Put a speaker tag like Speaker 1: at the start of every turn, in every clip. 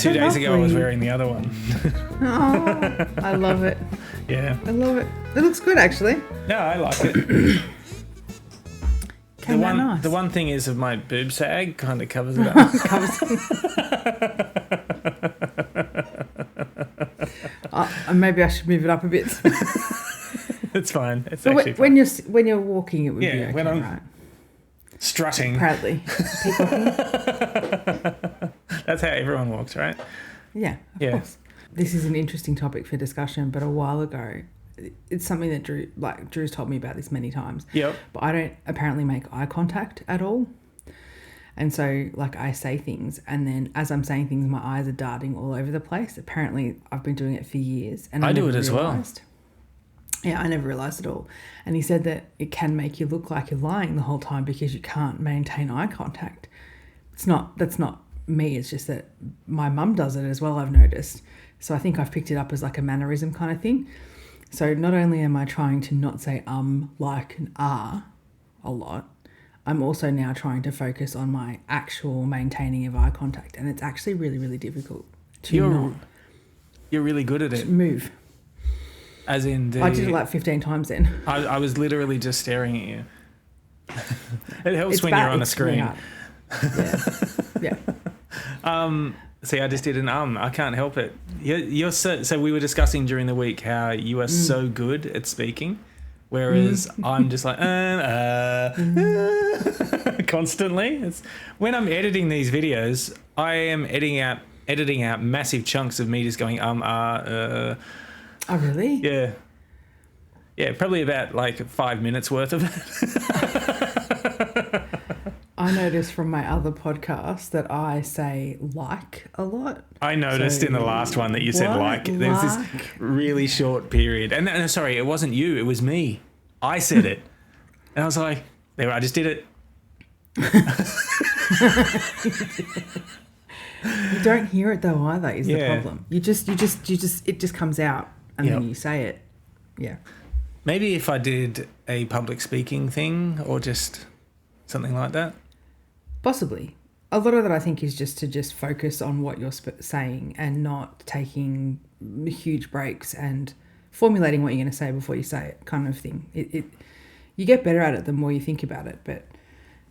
Speaker 1: And 2 days ago I was wearing the other one.
Speaker 2: Oh, I love it.
Speaker 1: Yeah.
Speaker 2: I love it. It looks good, actually.
Speaker 1: No, I like it.
Speaker 2: Came out nice.
Speaker 1: The one thing is of my boob sag kind of covers it up.
Speaker 2: Maybe I should move it up a bit.
Speaker 1: It's fine. It's
Speaker 2: But
Speaker 1: actually fine.
Speaker 2: when you're walking, it would be okay,
Speaker 1: when I'm
Speaker 2: right?
Speaker 1: strutting.
Speaker 2: Proudly. Peacocking.
Speaker 1: That's how everyone walks, right?
Speaker 2: Yeah, of course. This is an interesting topic for discussion, but a while ago, it's something that Drew's told me about this many times.
Speaker 1: Yep.
Speaker 2: But I don't apparently make eye contact at all. And so, I say things, and then as I'm saying things, my eyes are darting all over the place. Apparently, I've been doing it for years. And
Speaker 1: I do it as well.
Speaker 2: Yeah, I never realised at all. And he said that it can make you look like you're lying the whole time because you can't maintain eye contact. That's not me. It's just that my mum does it as well, I've noticed. So I think I've picked it up as like a mannerism kind of thing. So not only am I trying to not say like, and a lot, I'm also now trying to focus on my actual maintaining of eye contact. And it's actually really, really difficult to
Speaker 1: You're really good at it.
Speaker 2: Move.
Speaker 1: As in
Speaker 2: I did it like 15 times then.
Speaker 1: I was literally just staring at you. It helps when you're on the screen.
Speaker 2: Yeah.
Speaker 1: See, I just did an I can't help it. You're so we were discussing during the week how you are so good at speaking, whereas I'm just like constantly. It's when I'm editing these videos, I am editing out massive chunks of me just going
Speaker 2: Oh really?
Speaker 1: Yeah. Yeah, probably about like 5 minutes worth of it.
Speaker 2: I noticed from my other podcast that I say like a lot.
Speaker 1: I noticed in the last one that you said like. There's this really short period. And sorry, it wasn't you, it was me. I said it. And I was like, there, I just did it.
Speaker 2: You don't hear it though either, is the problem. You just it just comes out and then you say it. Yeah.
Speaker 1: Maybe if I did a public speaking thing or just something like that.
Speaker 2: Possibly. A lot of that I think is just to focus on what you're saying and not taking huge breaks and formulating what you're going to say before you say it, kind of thing. You get better at it the more you think about it, but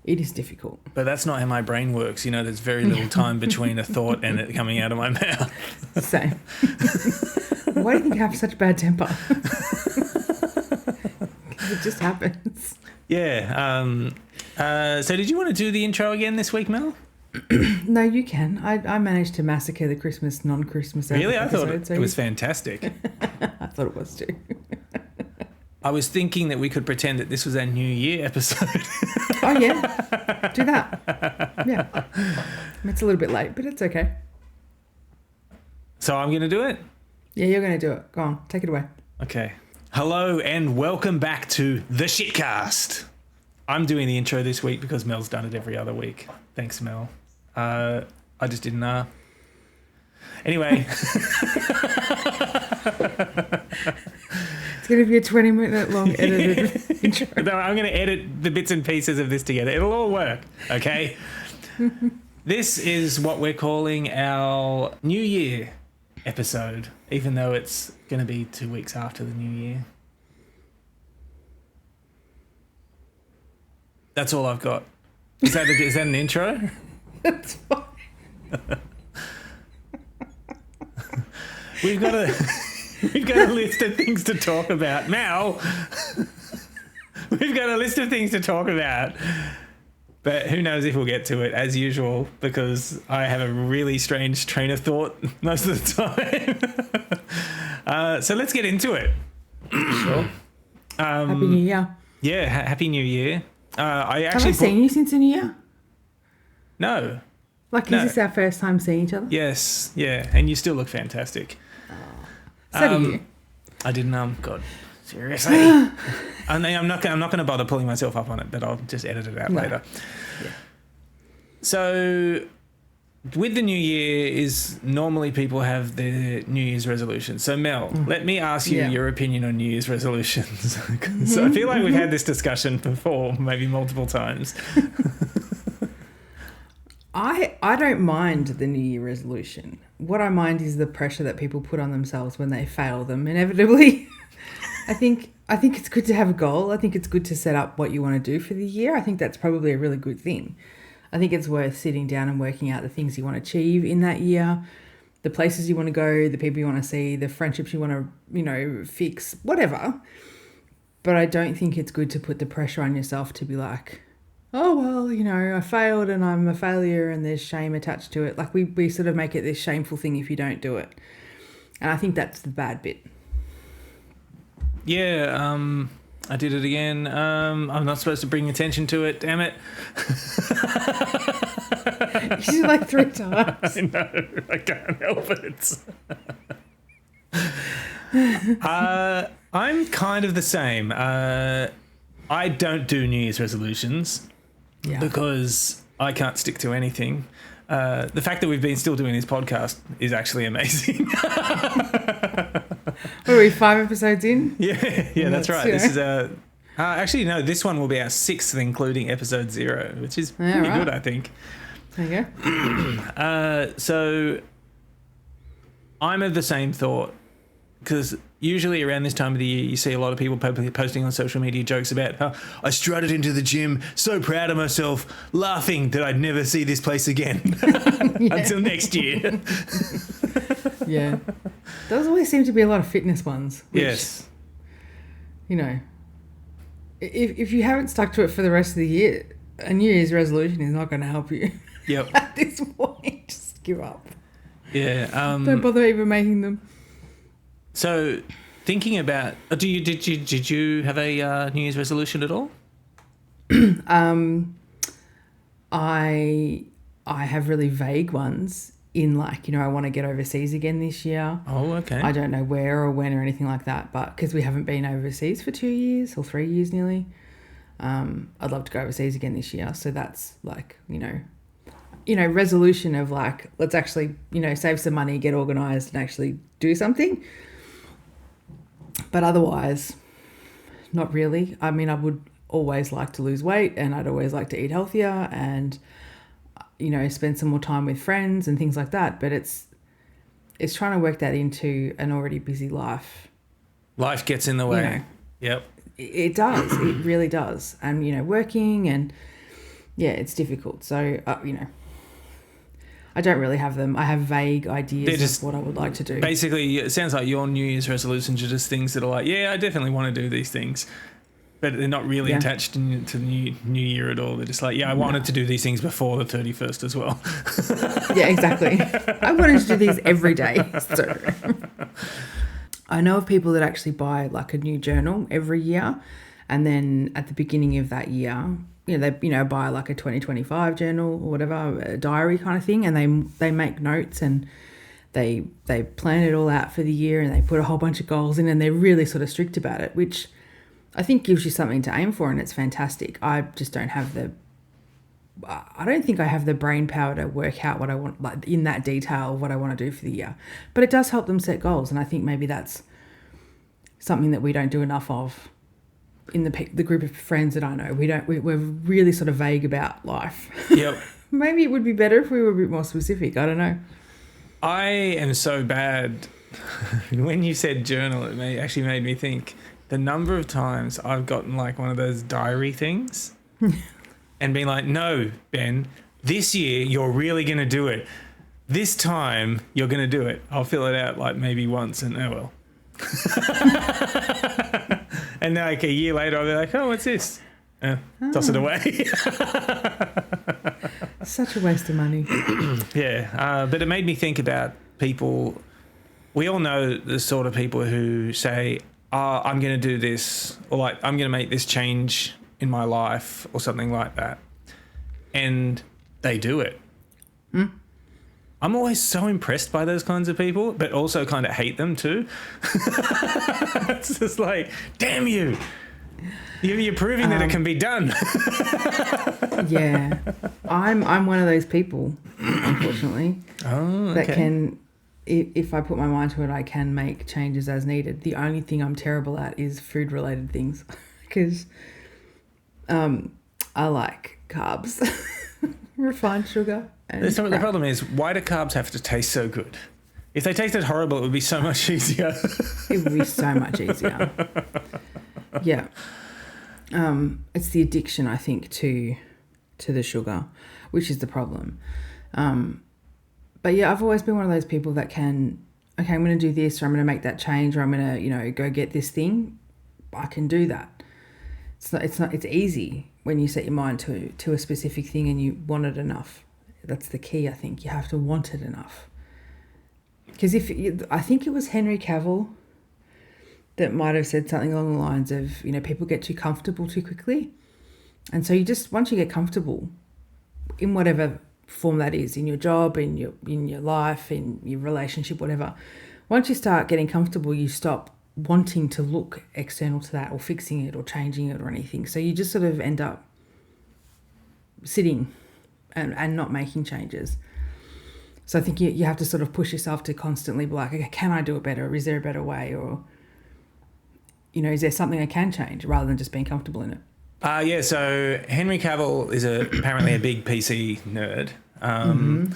Speaker 2: it is difficult.
Speaker 1: But that's not how my brain works. You know, there's very little time between a thought and it coming out of my mouth.
Speaker 2: Same. Why do you think I have such bad temper? It just happens.
Speaker 1: Yeah. So did you want to do the intro again this week, Mel?
Speaker 2: No, you can. I managed to massacre the Christmas, non-Christmas episode.
Speaker 1: Really? I thought it was fantastic.
Speaker 2: I thought it was too.
Speaker 1: I was thinking that we could pretend that this was our New Year episode.
Speaker 2: Oh, yeah. Do that. Yeah. It's a little bit late, but it's okay.
Speaker 1: So I'm going to do it?
Speaker 2: Yeah, you're going to do it. Go on. Take it away.
Speaker 1: Okay. Hello and welcome back to the Shitcast. I'm doing the intro this week because Mel's done it every other week. Thanks, Mel. I just didn't know. Anyway.
Speaker 2: It's going to be a 20-minute long edited intro.
Speaker 1: No, I'm going to edit the bits and pieces of this together. It'll all work, okay? This is what we're calling our New Year episode, even though it's going to be 2 weeks after the New Year. That's all I've got. Is that an intro?
Speaker 2: That's fine.
Speaker 1: We've got a list of things to talk about. Mal, we've got a list of things to talk about. But who knows if we'll get to it, as usual, because I have a really strange train of thought most of the time. So let's get into it.
Speaker 2: Sure. Happy New Year.
Speaker 1: Yeah, Happy New Year.
Speaker 2: Have I seen you since the New Year?
Speaker 1: No.
Speaker 2: Is this our first time seeing each other?
Speaker 1: Yes, yeah, and you still look fantastic.
Speaker 2: So do you.
Speaker 1: I didn't. God, seriously. I'm not going to bother pulling myself up on it, but I'll just edit it out later. Yeah. So, with the New Year is normally people have their New Year's resolutions. So, Mel, let me ask you your opinion on New Year's resolutions. So I feel like we've had this discussion before, maybe multiple times.
Speaker 2: I don't mind the New Year resolution. What I mind is the pressure that people put on themselves when they fail them inevitably. I think it's good to have a goal. I think it's good to set up what you want to do for the year. I think that's probably a really good thing. I think it's worth sitting down and working out the things you want to achieve in that year, the places you want to go, the people you want to see, the friendships you want to, fix, whatever. But I don't think it's good to put the pressure on yourself to be like, oh, well, I failed and I'm a failure and there's shame attached to it. Like we sort of make it this shameful thing if you don't do it. And I think that's the bad bit.
Speaker 1: Yeah, I did it again. I'm not supposed to bring attention to it, damn it.
Speaker 2: You did like 3 times.
Speaker 1: I know, I can't help it. I'm kind of the same. I don't do New Year's resolutions because I can't stick to anything. The fact that we've been still doing this podcast is actually amazing.
Speaker 2: What are we, 5 episodes in?
Speaker 1: Yeah, that's right. This is actually, no, this one will be our 6th, including episode 0, which is pretty good, I think.
Speaker 2: There you go.
Speaker 1: So I'm of the same thought, because usually around this time of the year, you see a lot of people posting on social media jokes about how I strutted into the gym, so proud of myself, laughing that I'd never see this place again until next year.
Speaker 2: Yeah. Those always seem to be a lot of fitness ones. Which,
Speaker 1: yes.
Speaker 2: If you haven't stuck to it for the rest of the year, a New Year's resolution is not going to help you.
Speaker 1: Yep.
Speaker 2: At this point, just give up.
Speaker 1: Yeah.
Speaker 2: Don't bother even making them.
Speaker 1: So, thinking about, did you have a New Year's resolution at all?
Speaker 2: I have really vague ones in I want to get overseas again this year.
Speaker 1: Oh, okay.
Speaker 2: I don't know where or when or anything like that, but because we haven't been overseas for 2 years or 3 years nearly, I'd love to go overseas again this year. So that's resolution of let's actually, save some money, get organised and actually do something. But otherwise, not really. I mean, I would always like to lose weight and I'd always like to eat healthier and, spend some more time with friends and things like that. But it's trying to work that into an already busy life.
Speaker 1: Life gets in the way. Yep.
Speaker 2: It does. It really does. And, working and, it's difficult. So, I don't really have them. I have vague ideas of what I would like to do.
Speaker 1: Basically, it sounds like your New Year's resolutions are just things that are I definitely want to do these things. But they're not really attached to the new year at all. They're just I wanted to do these things before the 31st as well.
Speaker 2: Yeah, exactly. I wanted to do these every day. So I know of people that actually buy a new journal every year. And then at the beginning of that year, they buy a 2025 journal or whatever, a diary kind of thing, and they make notes and they plan it all out for the year and they put a whole bunch of goals in and they're really sort of strict about it, which I think gives you something to aim for and it's fantastic. I just don't have I don't think I have the brain power to work out what I want, in that detail, what I want to do for the year. But it does help them set goals, and I think maybe that's something that we don't do enough of. In the group of friends that I know, we're really sort of vague about life.
Speaker 1: Yep.
Speaker 2: Maybe it would be better if we were a bit more specific. I don't know.
Speaker 1: I am so bad. When you said journal, it actually made me think the number of times I've gotten one of those diary things and been no, Ben, this year you're really going to do it. This time you're going to do it. I'll fill it out maybe once and oh well. And then a year later I'll be oh, what's this? Toss it away.
Speaker 2: Such a waste of money.
Speaker 1: Yeah, but it made me think about people. We all know the sort of people who say, I'm going to do this, or I'm going to make this change in my life or something like that. And they do it. I'm always so impressed by those kinds of people, but also kind of hate them too. It's just damn you. You're proving that it can be done.
Speaker 2: Yeah. I'm one of those people, unfortunately.
Speaker 1: Oh, okay.
Speaker 2: That can, if I put my mind to it, I can make changes as needed. The only thing I'm terrible at is food-related things because I like carbs, refined sugar.
Speaker 1: The problem is, why do carbs have to taste so good? If they tasted horrible, it would be so much easier.
Speaker 2: It would be so much easier. Yeah. It's the addiction, I think, to the sugar, which is the problem. But yeah, I've always been one of those people that can, okay, I'm going to do this, or I'm going to make that change, or I'm going to, go get this thing. I can do that. It's easy when you set your mind to a specific thing and you want it enough. That's the key, I think. You have to want it enough. Because I think it was Henry Cavill that might have said something along the lines of, people get too comfortable too quickly. And so once you get comfortable in whatever form that is, in your job, in your life, in your relationship, whatever, once you start getting comfortable, you stop wanting to look external to that or fixing it or changing it or anything. So you just sort of end up sitting and not making changes. So I think you have to sort of push yourself to constantly be like, okay, can I do it better? Or is there a better way? Or, is there something I can change rather than just being comfortable in it?
Speaker 1: Yeah, so Henry Cavill is apparently a big PC nerd. And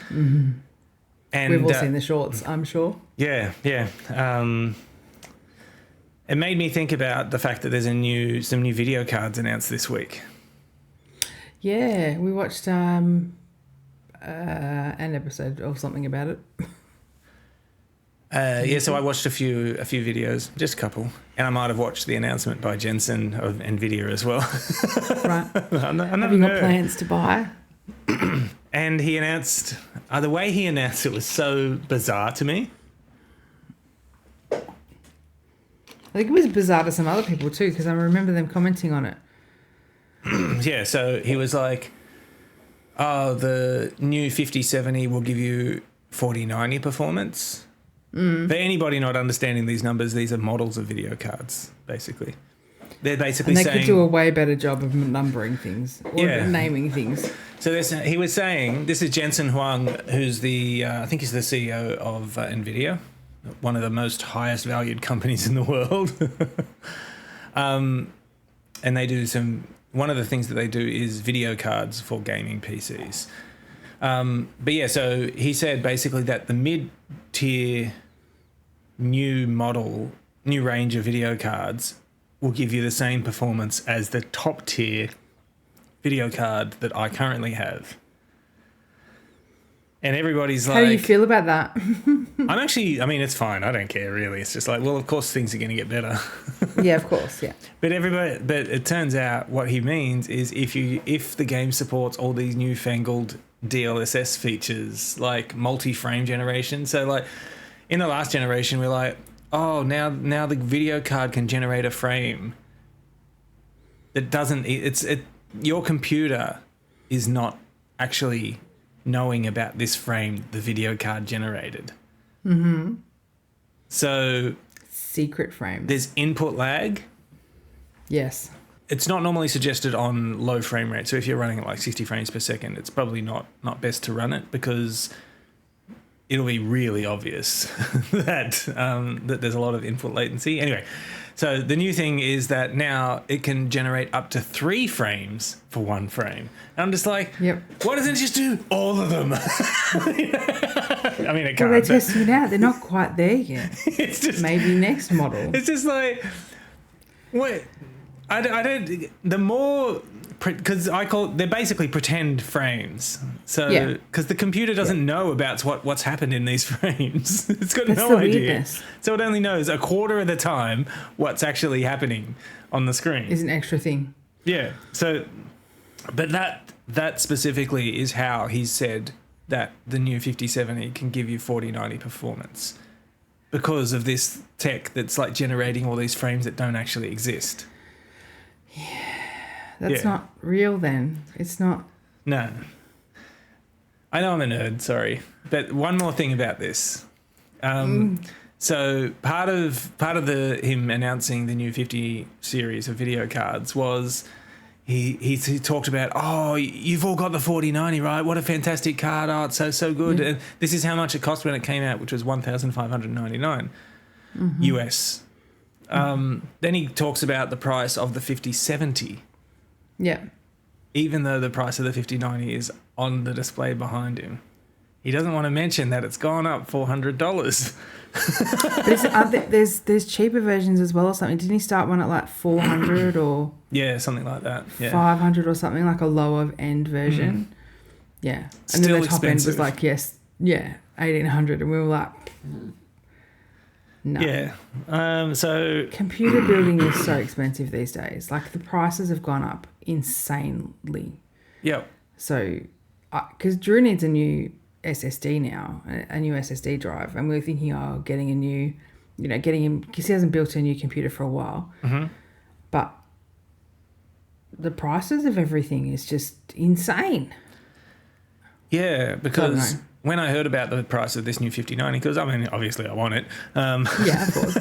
Speaker 2: we've all seen the shorts, I'm sure.
Speaker 1: Yeah. It made me think about the fact that there's some new video cards announced this week.
Speaker 2: Yeah, we watched an episode of something about it.
Speaker 1: So I watched a few videos, just a couple, and I might have watched the announcement by Jensen of Nvidia as well.
Speaker 2: Right.
Speaker 1: I'm
Speaker 2: Have you got plans to buy?
Speaker 1: And he announced, the way he announced it was so bizarre to me.
Speaker 2: I think it was bizarre to some other people too, because I remember them commenting on it.
Speaker 1: Yeah, so he was like, the new 5070 will give you 4090 performance. For anybody not understanding these numbers, these are models of video cards, basically. They're basically saying...
Speaker 2: And they could do a way better job of numbering things or naming things.
Speaker 1: So he was saying, this is Jensen Huang, who's I think he's the CEO of NVIDIA, one of the most highest valued companies in the world. And they do one of the things that they do is video cards for gaming PCs. But yeah, so he said basically that the mid-tier new range of video cards will give you the same performance as the top-tier video card that I currently have. And everybody's like...
Speaker 2: How do you feel about that?
Speaker 1: it's fine. I don't care, really. It's just like, well, of course things are going to get better.
Speaker 2: Yeah, of course, yeah.
Speaker 1: But it turns out what he means is if the game supports all these newfangled DLSS features, like multi-frame generation. So, like, in the last generation, we're like, oh, now the video card can generate a frame that doesn't... Your computer is not actually knowing about this frame the video card generated. Mm-hmm. So...
Speaker 2: Secret frame.
Speaker 1: There's input lag.
Speaker 2: Yes.
Speaker 1: It's not normally suggested on low frame rate. So if you're running at like 60 frames per second, it's probably not best to run it because it'll be really obvious that there's a lot of input latency. Anyway, so the new thing is that now it can generate up to 3 frames for 1 frame. And I'm just like,
Speaker 2: yep.
Speaker 1: Why doesn't it just do all of them? I mean, it can't.
Speaker 2: Well, they're testing it out. They're not quite there yet.
Speaker 1: It's just...
Speaker 2: Maybe next model.
Speaker 1: It's just like... What... I don't... The more... Because they're basically pretend frames. So... Because the computer doesn't know about what's happened in these frames. It's got no idea.
Speaker 2: Weirdness.
Speaker 1: So it only knows a quarter of the time what's actually happening on the screen.
Speaker 2: Is an extra thing.
Speaker 1: Yeah. So... But that specifically is how he said that the new 5070 can give you 4090 performance. Because of this tech that's like generating all these frames that don't actually exist.
Speaker 2: Yeah. That's not real then. It's not.
Speaker 1: No. I know I'm a nerd, sorry. But one more thing about this. So part of him announcing the new 50 series of video cards was he talked about, oh, you've all got the 4090, right? What a fantastic card. Oh, it's so good. And this is how much it cost when it came out, which was $1,599 US. Then he talks about the price of the 5070.
Speaker 2: Yeah.
Speaker 1: even though the price of the 5090 is on the display behind him. He doesn't want to mention that it's gone up $400.
Speaker 2: But there's cheaper versions as well or something. Didn't he start one at like 400 or
Speaker 1: yeah, something like that. Yeah.
Speaker 2: 500 or something, like a lower end version? Yeah. And
Speaker 1: Still
Speaker 2: then the top
Speaker 1: expensive.
Speaker 2: end was like, 1800, and we were like, no.
Speaker 1: Yeah. So
Speaker 2: Computer building is so expensive these days. Like the prices have gone up insanely.
Speaker 1: Yep.
Speaker 2: So, because Drew needs a new SSD now, a new SSD drive, and we were thinking of getting a new, getting him, because he hasn't built a new computer for a while.
Speaker 1: Mm-hmm.
Speaker 2: But the prices of everything is just insane.
Speaker 1: Yeah, because when I heard about the price of this new 5090, because I mean, obviously I want it.
Speaker 2: Yeah, of course.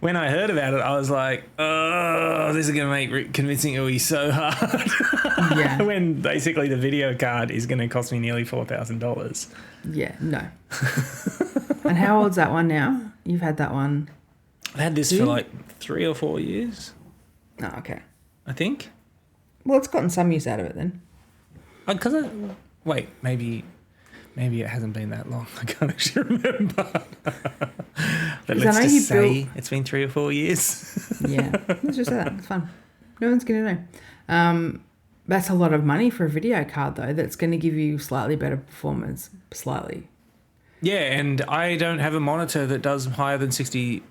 Speaker 1: When I heard about it, I was like, oh, this is going to make convincing Uwe so hard.
Speaker 2: Yeah.
Speaker 1: When basically the video card is going to cost me nearly $4,000.
Speaker 2: Yeah, no. And how old's that one now? You've had that one?
Speaker 1: I've had this for like 3 or 4 years.
Speaker 2: Oh, okay.
Speaker 1: I think.
Speaker 2: Well, it's gotten some use out of it then.
Speaker 1: Wait, maybe it hasn't been that long. I can't actually remember. But let's just say it's been 3 or 4 years.
Speaker 2: Yeah, let's just say that. It's fun. No one's going to know. That's a lot of money for a video card, though, that's going to give you slightly better performance. Slightly.
Speaker 1: Yeah, and I don't have a monitor that does higher than 60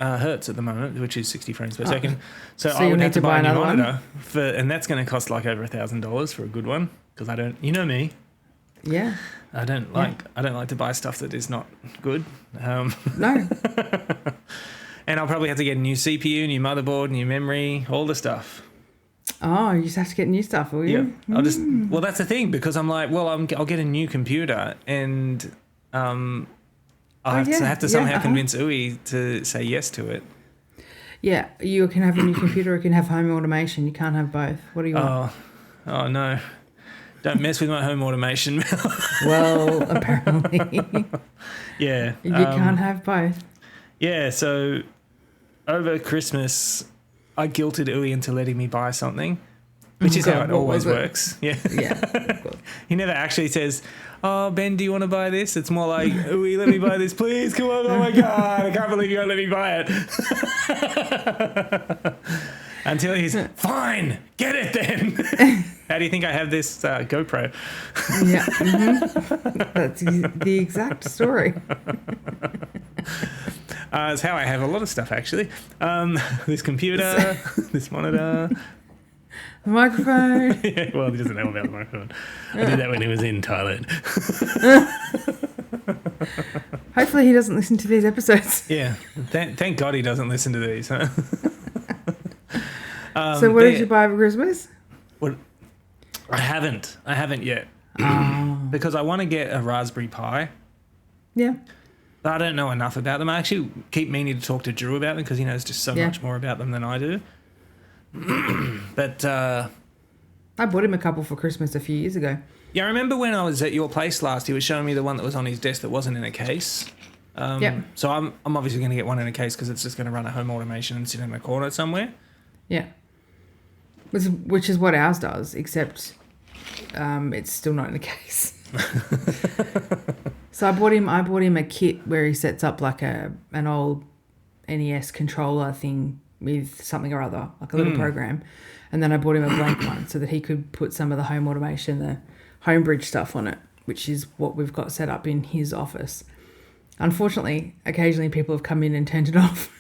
Speaker 1: hertz at the moment, which is 60 frames per second. So I would have to buy a new monitor, and that's going to cost like over $1,000 for a good one, because I don't, you know me.
Speaker 2: Yeah.
Speaker 1: I don't like to buy stuff that is not good.
Speaker 2: No.
Speaker 1: And I'll probably have to get a new CPU, new motherboard, new memory, all the stuff.
Speaker 2: Oh, you just have to get new stuff, will you?
Speaker 1: Yeah. Well, that's the thing, because I'm like, well, I'll get a new computer, and I'll have to somehow convince Uwe to say yes to it.
Speaker 2: Yeah, you can have a new computer or you can have home automation. You can't have both. What do you want?
Speaker 1: Oh no. Don't mess with my home automation.
Speaker 2: Well, apparently.
Speaker 1: Yeah.
Speaker 2: You can't have both.
Speaker 1: Yeah, so over Christmas, I guilted Uwe into letting me buy something, which is how it always works. Yeah.
Speaker 2: Yeah, of course.
Speaker 1: He never actually says, oh, Ben, do you want to buy this? It's more like, Uwe, let me buy this, please. Come on. Oh, my God. I can't believe you won't let me buy it. Until he's, fine, get it then. How do you think I have this GoPro?
Speaker 2: Yeah. Mm-hmm. That's the exact story.
Speaker 1: It's how I have a lot of stuff, actually. This computer, this monitor.
Speaker 2: The microphone.
Speaker 1: Yeah, well, he doesn't know about the microphone. I did that when he was in Thailand.
Speaker 2: Hopefully he doesn't listen to these episodes.
Speaker 1: Yeah. Thank God he doesn't listen to these. Huh?
Speaker 2: So what did you buy for Christmas?
Speaker 1: What? I haven't yet. Because I want to get a Raspberry Pi.
Speaker 2: Yeah.
Speaker 1: But I don't know enough about them. I actually keep meaning to talk to Drew about them because he knows just so much more about them than I do. But I
Speaker 2: bought him a couple for Christmas a few years ago.
Speaker 1: Yeah, I remember when I was at your place last, he was showing me the one that was on his desk that wasn't in a case. So I'm obviously going to get one in a case because it's just going to run a home automation and sit in a corner somewhere.
Speaker 2: Yeah. Which is what ours does, except it's still not in a case. So I bought him a kit where he sets up like an old NES controller thing with something or other, like a little program. And then I bought him a blank one so that he could put some of the home automation, the Homebridge stuff on it, which is what we've got set up in his office. Unfortunately, occasionally people have come in and turned it off.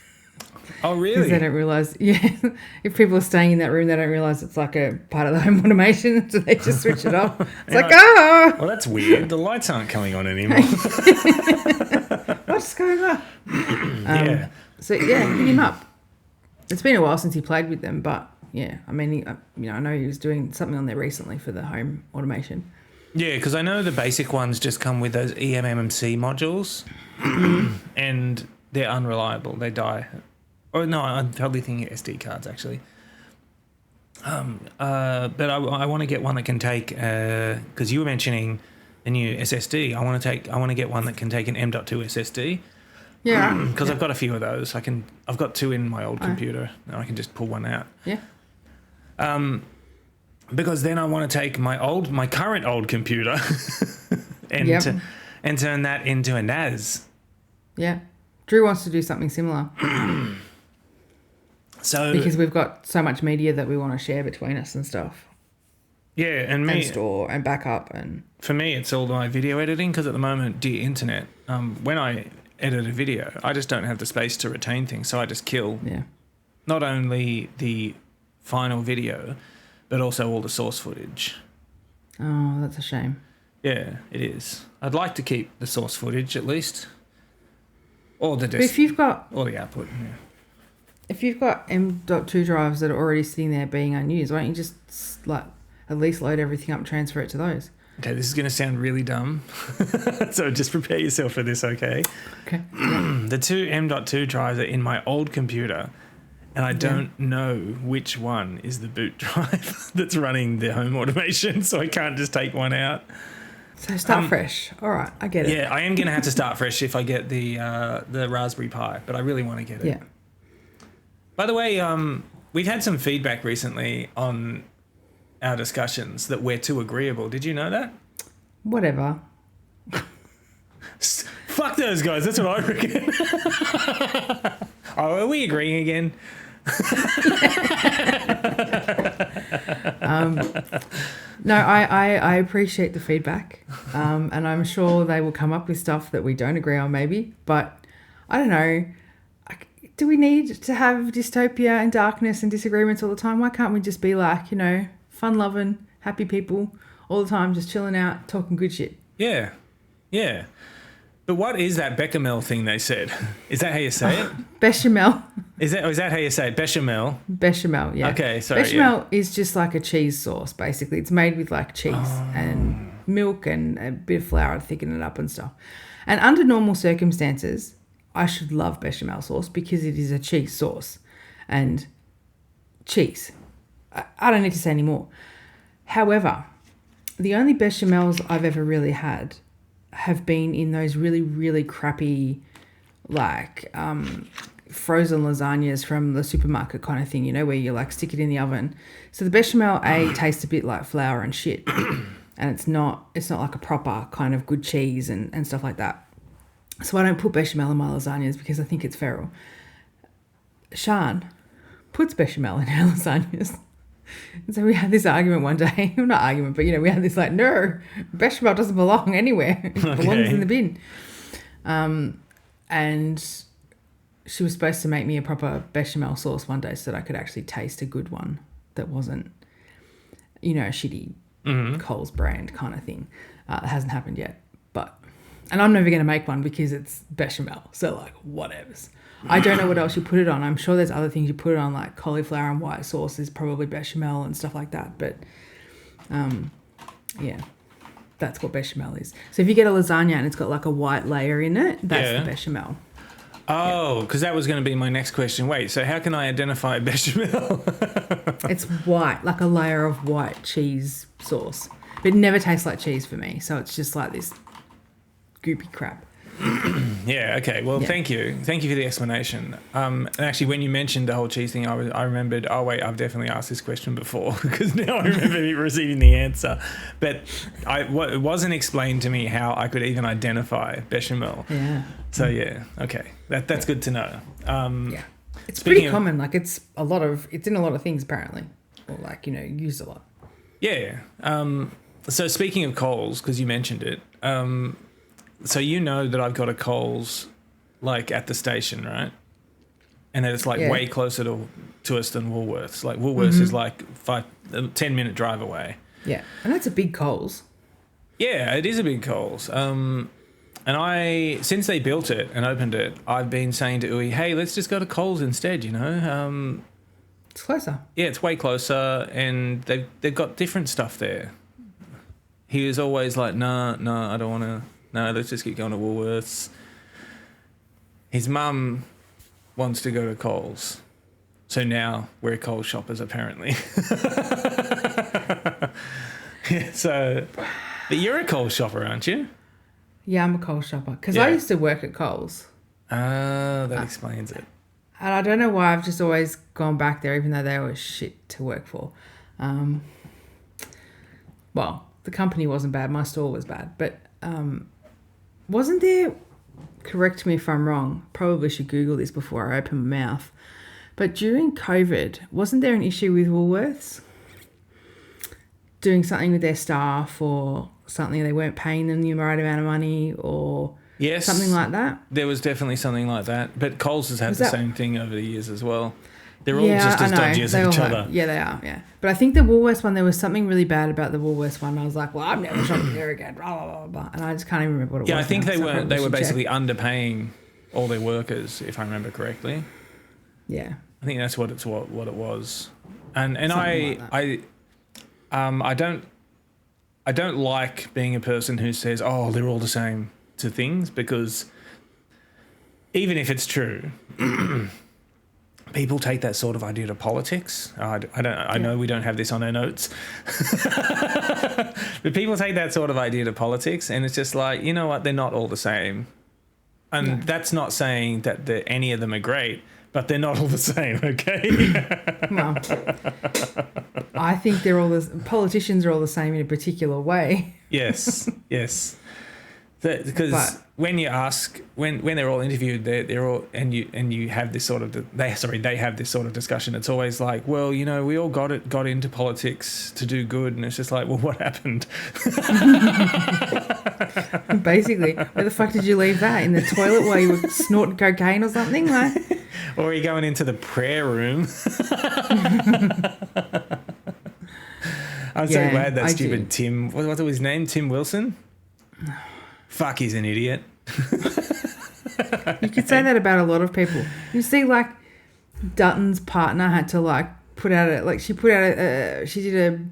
Speaker 1: Oh, really?
Speaker 2: Because they don't realise, if people are staying in that room, they don't realise it's like a part of the home automation, so they just switch it off. It's like,
Speaker 1: well, that's weird. The lights aren't coming on anymore.
Speaker 2: What's going on?
Speaker 1: Yeah.
Speaker 2: So, hit him up. It's been a while since he played with them, but, I mean, I know he was doing something on there recently for the home automation.
Speaker 1: Yeah, because I know the basic ones just come with those EMMC modules, and they're unreliable. They die. Oh, no, I'm totally thinking SD cards, actually. But I want to get one that can take, because you were mentioning the new SSD. I want to get one that can take an M.2 SSD.
Speaker 2: Yeah.
Speaker 1: Because I've got a few of those. I've got two in my old computer, and I can just pull one out.
Speaker 2: Yeah.
Speaker 1: because then I want to take my current old computer and turn that into a NAS.
Speaker 2: Yeah. Drew wants to do something similar.
Speaker 1: So
Speaker 2: because we've got so much media that we want to share between us and stuff.
Speaker 1: Yeah, and
Speaker 2: store and back up. And
Speaker 1: for me, it's all my video editing because at the moment, dear internet, when I edit a video, I just don't have the space to retain things, so I just kill not only the final video, but also all the source footage.
Speaker 2: Oh, that's a shame.
Speaker 1: Yeah, it is. I'd like to keep the source footage at least. Or the
Speaker 2: But if you've got...
Speaker 1: Or the output, yeah.
Speaker 2: If you've got M.2 drives that are already sitting there being unused, why don't you just, like, at least load everything up and transfer it to those?
Speaker 1: Okay, this is going to sound really dumb. So just prepare yourself for this, okay?
Speaker 2: Okay.
Speaker 1: The two M.2 drives are in my old computer, and I don't know which one is the boot drive that's running the home automation, so I can't just take one out.
Speaker 2: So start fresh. All right, I get it.
Speaker 1: Yeah, I am going to have to start fresh if I get the Raspberry Pi, but I really want to get it.
Speaker 2: Yeah.
Speaker 1: By the way, we've had some feedback recently on our discussions that we're too agreeable. Did you know that?
Speaker 2: Whatever.
Speaker 1: Fuck those guys. That's what I reckon. Oh, are we agreeing again?
Speaker 2: No, I appreciate the feedback, and I'm sure they will come up with stuff that we don't agree on maybe, but I don't know. Do we need to have dystopia and darkness and disagreements all the time? Why can't we just be like, you know, fun-loving, happy people all the time, just chilling out, talking good shit?
Speaker 1: Yeah, yeah. But what is that bechamel thing they said? Is that how you say it?
Speaker 2: Bechamel.
Speaker 1: Is that how you say it? Bechamel?
Speaker 2: Bechamel, yeah.
Speaker 1: Okay, sorry.
Speaker 2: Bechamel is just like a cheese sauce, basically. It's made with like cheese and milk and a bit of flour to thicken it up and stuff. And under normal circumstances, I should love bechamel sauce because it is a cheese sauce and cheese. I don't need to say any more. However, the only bechamels I've ever really had have been in those really, really crappy, like frozen lasagnas from the supermarket kind of thing, you know, where you like stick it in the oven. So the bechamel tastes a bit like flour and shit, and it's not like a proper kind of good cheese and stuff like that. So I don't put bechamel in my lasagnas because I think it's feral. Shan puts bechamel in her lasagnas. And so we had this argument one day. Well, not argument, but, you know, we had this like, no, bechamel doesn't belong anywhere. It belongs in the bin. And she was supposed to make me a proper bechamel sauce one day so that I could actually taste a good one that wasn't, you know, a shitty Coles brand kind of thing. It hasn't happened yet. And I'm never going to make one because it's bechamel. So, like, whatevers. I don't know what else you put it on. I'm sure there's other things you put it on, like cauliflower and white sauce is probably bechamel and stuff like that. But, yeah, that's what bechamel is. So if you get a lasagna and it's got, like, a white layer in it, that's the bechamel.
Speaker 1: Oh, because that was going to be my next question. Wait, so how can I identify bechamel?
Speaker 2: It's white, like a layer of white cheese sauce. But it never tastes like cheese for me. So it's just like this goopy crap.
Speaker 1: Yeah, okay. Well, thank you. Thank you for the explanation. And actually, when you mentioned the whole cheese thing, I remembered, oh, wait, I've definitely asked this question before because now I remember receiving the answer. But it wasn't explained to me how I could even identify bechamel.
Speaker 2: Yeah.
Speaker 1: So, yeah, okay. That's good to know.
Speaker 2: Yeah. It's pretty common. Like, it's in a lot of things, apparently. Or, like, you know, used a lot.
Speaker 1: Yeah. So, speaking of Coles, because you mentioned it, so you know that I've got a Coles, like, at the station, right? And that it's, like, way closer to us than Woolworths. Like, Woolworths is, like, 10-minute drive away.
Speaker 2: Yeah. And that's a big Coles.
Speaker 1: Yeah, it is a big Coles. And since they built it and opened it, I've been saying to Uwe, hey, let's just go to Coles instead, you know?
Speaker 2: It's closer.
Speaker 1: Yeah, it's way closer, and they've got different stuff there. He was always like, no, I don't want to. No, let's just keep going to Woolworths. His mum wants to go to Coles. So now we're Coles shoppers, apparently. Yeah, so, but you're a Coles shopper, aren't you?
Speaker 2: Yeah, I'm a Coles shopper. Because I used to work at Coles.
Speaker 1: That explains it.
Speaker 2: And I don't know why I've just always gone back there, even though they were shit to work for. Well, the company wasn't bad. My store was bad. But wasn't there, correct me if I'm wrong, probably should Google this before I open my mouth, but during COVID, wasn't there an issue with Woolworths doing something with their staff or something? They weren't paying them the right amount of money or something like that?
Speaker 1: There was definitely something like that. But Coles has had the same thing over the years as well. They're all just as dodgy as each other.
Speaker 2: Yeah, they are, yeah. But I think the Woolworths one, there was something really bad about the Woolworths one. I was like, well, I'm never shopping there again, blah, blah, blah, blah. And I just can't even remember what it was.
Speaker 1: Yeah, I think
Speaker 2: now,
Speaker 1: they were basically underpaying all their workers, if I remember correctly.
Speaker 2: Yeah.
Speaker 1: I think that's what it was. And I don't like being a person who says, oh, they're all the same to things, because even if it's true, people take that sort of idea to politics. I know we don't have this on our notes, but people take that sort of idea to politics, and it's just like, you know what? They're not all the same, and that's not saying that any of them are great, but they're not all the same. Okay.
Speaker 2: Well, I think politicians are all the same in a particular way.
Speaker 1: Yes. Because when you ask, when they're all interviewed, they're all, and you have this sort of they have this sort of discussion. It's always like, well, you know, we all got into politics to do good, and it's just like, well, what happened?
Speaker 2: Basically, where the fuck did you leave that? In the toilet while you were snorting cocaine or something? Like,
Speaker 1: or are you going into the prayer room? I'm so glad that stupid Tim. What was his name? Tim Wilson. Fuck, he's an idiot.
Speaker 2: You could say that about a lot of people. You see, like, Dutton's partner had to, like, she did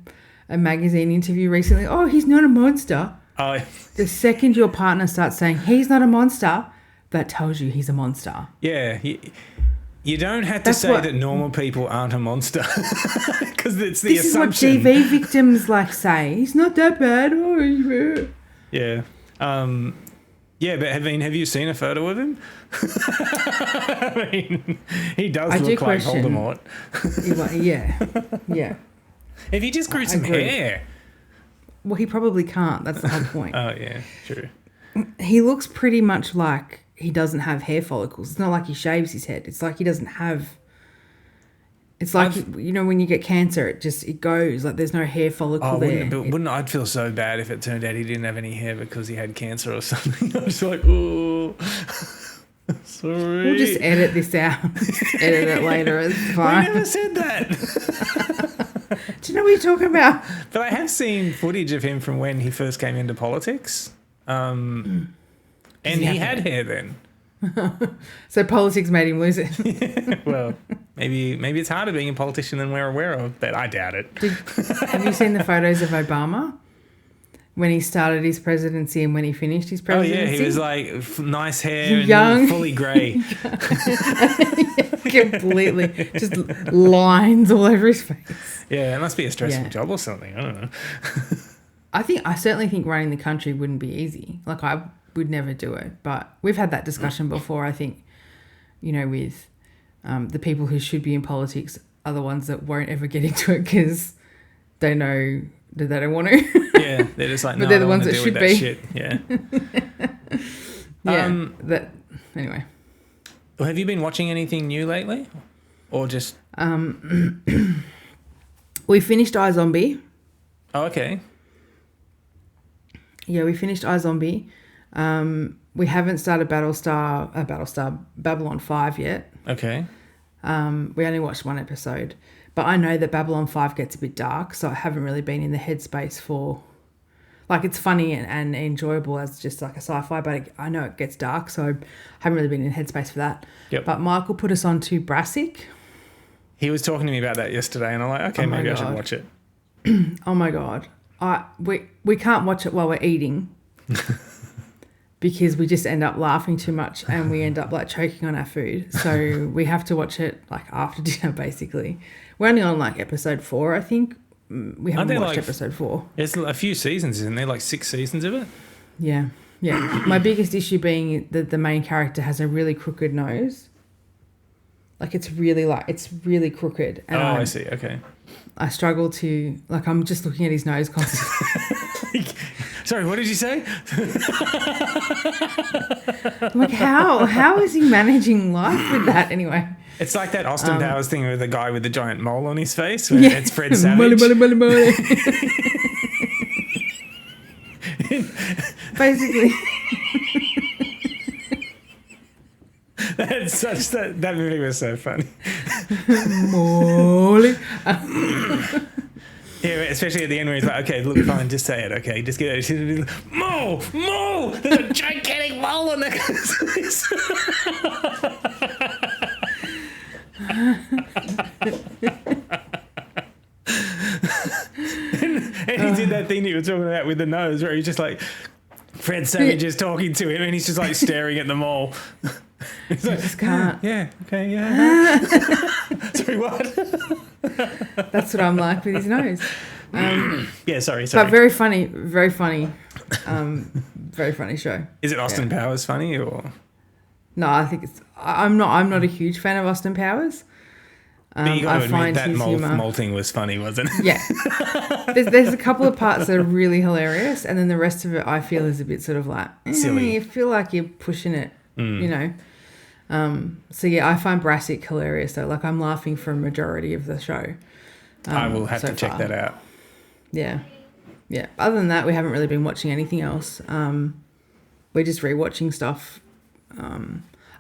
Speaker 2: a magazine interview recently. Oh, he's not a monster.
Speaker 1: Oh.
Speaker 2: The second your partner starts saying he's not a monster, that tells you he's a monster.
Speaker 1: Yeah. You don't have to say that normal people aren't a monster, because it's the assumption.
Speaker 2: This is what GV victims, like, say. He's not that bad. Oh,
Speaker 1: yeah. But have you seen a photo of him? I mean, he does look like Voldemort. Yeah. If he just grew some hair.
Speaker 2: Well, he probably can't. That's the whole point.
Speaker 1: Oh, yeah, true.
Speaker 2: He looks pretty much like he doesn't have hair follicles. It's not like he shaves his head. It's like he doesn't have... It's like, you know, when you get cancer, it goes, like there's no hair follicle there.
Speaker 1: Wouldn't I'd feel so bad if it turned out he didn't have any hair because he had cancer or something. I was like, oh, sorry.
Speaker 2: We'll just edit this out. Edit it later. It's fine.
Speaker 1: We never said that.
Speaker 2: Do you know what you're talking about?
Speaker 1: But I have seen footage of him from when he first came into politics. And he had hair then.
Speaker 2: So politics made him lose it.
Speaker 1: Yeah, well, maybe it's harder being a politician than we're aware of, but I doubt it.
Speaker 2: Have you seen the photos of Obama when he started his presidency and when he finished his presidency?
Speaker 1: Oh yeah, he was like nice hair and
Speaker 2: young,
Speaker 1: fully grey.
Speaker 2: Completely, just lines all over his face.
Speaker 1: Yeah, it must be a stressful job or something. I don't know.
Speaker 2: I certainly think running the country wouldn't be easy. Like, I would never do it, but we've had that discussion before. I think, you know, with the people who should be in politics are the ones that won't ever get into it because they know that they don't want to.
Speaker 1: Yeah, they're just like, no,
Speaker 2: but they're the ones that should be.
Speaker 1: Shit. Yeah.
Speaker 2: Anyway.
Speaker 1: Well, have you been watching anything new lately, or just?
Speaker 2: We finished iZombie.
Speaker 1: Oh, okay.
Speaker 2: Yeah, we finished iZombie. We haven't started Babylon 5 yet.
Speaker 1: Okay.
Speaker 2: We only watched one episode. But I know that Babylon 5 gets a bit dark, so I haven't really been in the headspace for... Like, it's funny and enjoyable as just like a sci-fi, but I know it gets dark, so I haven't really been in headspace for that.
Speaker 1: Yep.
Speaker 2: But Michael put us on to Brassic.
Speaker 1: He was talking to me about that yesterday, and I'm like, okay, maybe I should watch it.
Speaker 2: Oh, my God. We can't watch it while we're eating because we just end up laughing too much and we end up like choking on our food. So we have to watch it like after dinner, basically. We're only on like episode 4, I think. We haven't watched episode 4.
Speaker 1: There's a few seasons, isn't there? Like 6 seasons of it?
Speaker 2: Yeah. My biggest issue being that the main character has a really crooked nose. Like it's really crooked. And
Speaker 1: I see. Okay.
Speaker 2: I struggle to, like, I'm just looking at his nose constantly.
Speaker 1: Sorry, what did you say?
Speaker 2: I'm like, how is he managing life with that anyway?
Speaker 1: It's like that Austin Powers thing with the guy with the giant mole on his face. Where it's Fred Savage.
Speaker 2: Money. Basically.
Speaker 1: That movie was so funny.
Speaker 2: Molly.
Speaker 1: Yeah, especially at the end where he's like, okay, look, fine, just say it, okay, just get it. Mole! There's a gigantic mole on that guy's face. and he did that thing that you were talking about with the nose where he's just like, Fred Savage is talking to him and he's just like staring at the mole. He's like,
Speaker 2: I just can't.
Speaker 1: Yeah, okay, yeah. Sorry, what?
Speaker 2: That's what I'm like with his nose.
Speaker 1: Yeah, sorry.
Speaker 2: But very funny, very funny show.
Speaker 1: Is it Austin Powers funny or?
Speaker 2: No, I think I'm not a huge fan of Austin Powers.
Speaker 1: But you got to admit that
Speaker 2: his
Speaker 1: mole thing was funny, wasn't it?
Speaker 2: Yeah. There's a couple of parts that are really hilarious, and then the rest of it I feel is a bit sort of like
Speaker 1: silly.
Speaker 2: You feel like you're pushing it, you know. So yeah, I find Brassic hilarious though. Like I'm laughing for a majority of the show.
Speaker 1: I will have to check that out.
Speaker 2: Yeah. Yeah. Other than that, we haven't really been watching anything else. We're just rewatching stuff.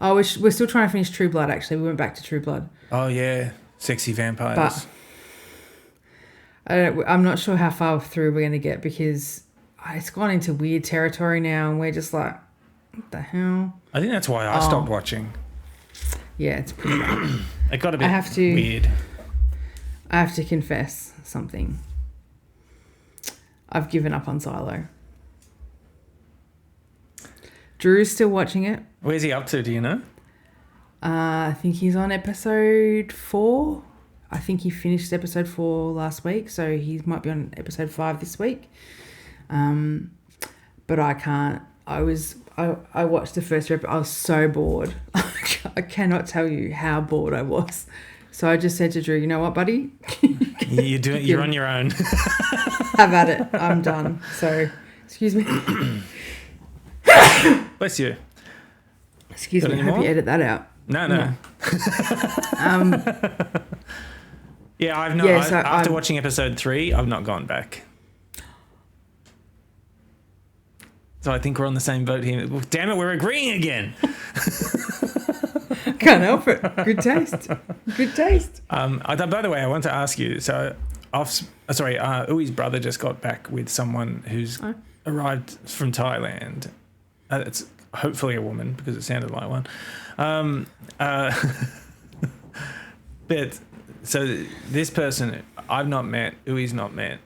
Speaker 2: We're still trying to finish True Blood, actually. We went back to True Blood.
Speaker 1: Oh, yeah. Sexy vampires.
Speaker 2: But I'm not sure how far through we're going to get because it's gone into weird territory now and we're just like, what the hell?
Speaker 1: I think that's why I stopped watching.
Speaker 2: Yeah, it's pretty bad.
Speaker 1: It got a bit weird.
Speaker 2: I have to confess something. I've given up on Silo. Drew's still watching it.
Speaker 1: Where's he up to, do you know?
Speaker 2: I think he's on episode 4. I think he finished episode 4 last week, so he might be on episode 5 this week. But I can't. I watched the first episode. I was so bored. I cannot tell you how bored I was. So I just said to Drew, you know what, buddy?
Speaker 1: You're on your own.
Speaker 2: Have at it. I'm done. So, excuse me.
Speaker 1: Bless you.
Speaker 2: Excuse me. I hope you edit that out.
Speaker 1: No. Yeah, I've not. After watching episode 3, I've not gone back. So I think we're on the same boat here. Well, damn it, we're agreeing again.
Speaker 2: Can't help it. Good taste. Good taste.
Speaker 1: By the way, I want to ask you. So, Ui's brother just got back with someone who's arrived from Thailand. It's hopefully a woman because it sounded like one. But so this person I've not met, Ui's not met,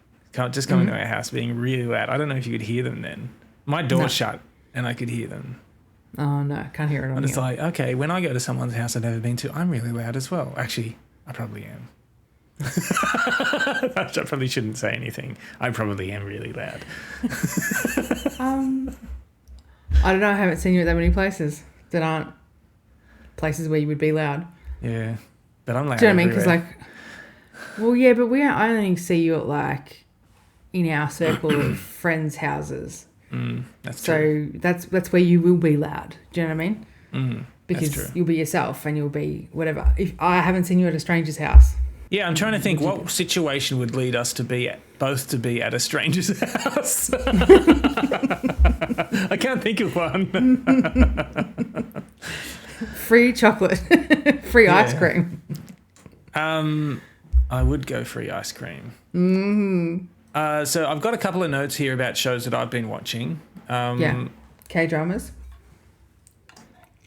Speaker 1: just coming to our house being really loud. I don't know if you could hear them then. My door's shut and I could hear them.
Speaker 2: Oh, no, can't hear it on
Speaker 1: And it's like, okay, when I go to someone's house I've never been to, I'm really loud as well. Actually, I probably am. I probably shouldn't say anything. I probably am really loud.
Speaker 2: I don't know. I haven't seen you at that many places that aren't places where you would be loud.
Speaker 1: Yeah, but I'm loud.
Speaker 2: Do you know what I mean? Because well, yeah, but I only see you at like in our circle of friends' houses.
Speaker 1: That's true.
Speaker 2: So that's where you will be loud. Do you know what I mean? Because you'll be yourself and you'll be whatever. If I haven't seen you at a stranger's house.
Speaker 1: Yeah, I'm trying to think what situation would lead us to be both at a stranger's house. I can't think of one.
Speaker 2: Free chocolate, free ice cream.
Speaker 1: I would go free ice cream. So I've got a couple of notes here about shows that I've been watching.
Speaker 2: K-dramas.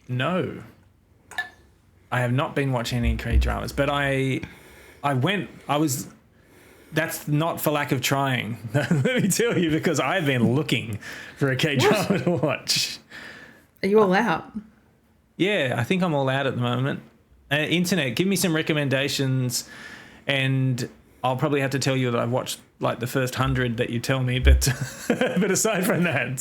Speaker 1: No, I have not been watching any K-dramas, but that's not for lack of trying. Let me tell you, because I've been looking for a K-drama to watch.
Speaker 2: Are you all out?
Speaker 1: Yeah, I think I'm all out at the moment. Internet, give me some recommendations, and I'll probably have to tell you that I've watched like the first 100 that you tell me, but but aside from that,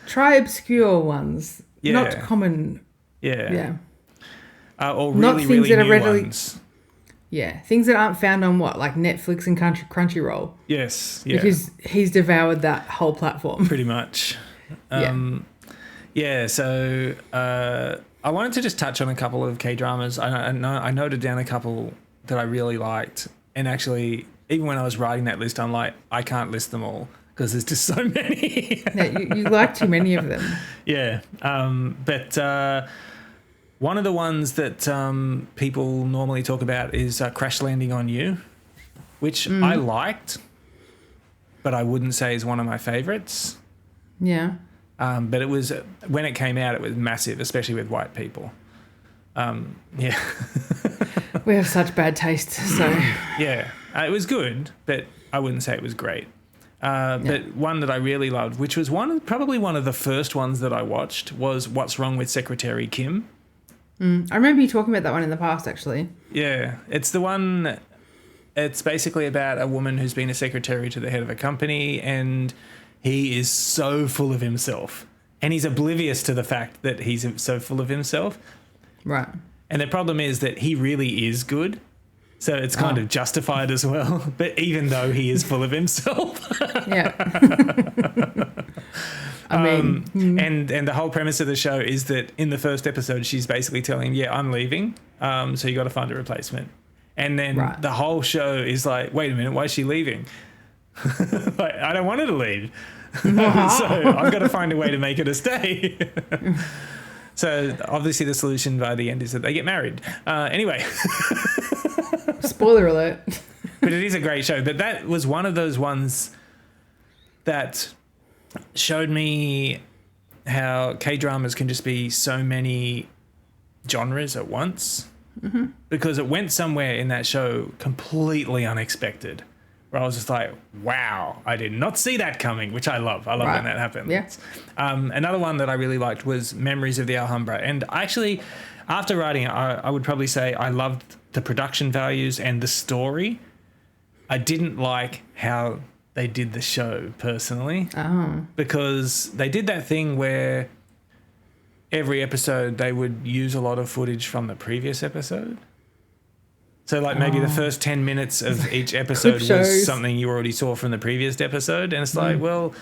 Speaker 2: try obscure ones, not common.
Speaker 1: Yeah. or
Speaker 2: Not
Speaker 1: really,
Speaker 2: things
Speaker 1: really
Speaker 2: that are
Speaker 1: new
Speaker 2: readily-
Speaker 1: ones.
Speaker 2: Yeah, things that aren't found on what, like Netflix and Crunchyroll.
Speaker 1: Yes, yeah,
Speaker 2: Because he's devoured that whole platform.
Speaker 1: pretty much. So I wanted to just touch on a couple of K-dramas. I noted down a couple that I really liked. And actually, even when I was writing that list, I'm like, I can't list them all because there's just so many.
Speaker 2: Yeah, you like too many of them.
Speaker 1: Yeah. But one of the ones that people normally talk about is Crash Landing on You, which I liked, but I wouldn't say is one of my favourites.
Speaker 2: Yeah.
Speaker 1: But it was, when it came out, it was massive, especially with white people. Yeah.
Speaker 2: We have such bad taste, so...
Speaker 1: Yeah. It was good, but I wouldn't say it was great. But one that I really loved, which was probably one of the first ones that I watched, was What's Wrong with Secretary Kim.
Speaker 2: I remember you talking about that one in the past, actually.
Speaker 1: Yeah. It's the one... It's basically about a woman who's been a secretary to the head of a company, and he is so full of himself. And he's oblivious to the fact that he's so full of himself.
Speaker 2: Right.
Speaker 1: And the problem is that he really is good. So it's kind of justified as well. But even though he is full of himself.
Speaker 2: Yeah. I mean...
Speaker 1: And the whole premise of the show is that in the first episode, she's basically telling him, yeah, I'm leaving. So you got to find a replacement. And then the whole show is like, wait a minute, why is she leaving? Like, I don't want her to leave. So I've got to find a way to make her to stay. So obviously the solution by the end is that they get married. Anyway.
Speaker 2: Spoiler alert.
Speaker 1: But it is a great show. But that was one of those ones that showed me how K-dramas can just be so many genres at once. Mm-hmm. Because it went somewhere in that show completely unexpected. Where I was just like, wow, I did not see that coming, which I love. I love when that happens.
Speaker 2: Yeah.
Speaker 1: Another one that I really liked was Memories of the Alhambra. And actually, after writing it, I would probably say I loved the production values and the story. I didn't like how they did the show, personally.
Speaker 2: Oh.
Speaker 1: Because they did that thing where every episode they would use a lot of footage from the previous episode. So, like, maybe the first 10 minutes of each episode was something you already saw from the previous episode. And it's like, well,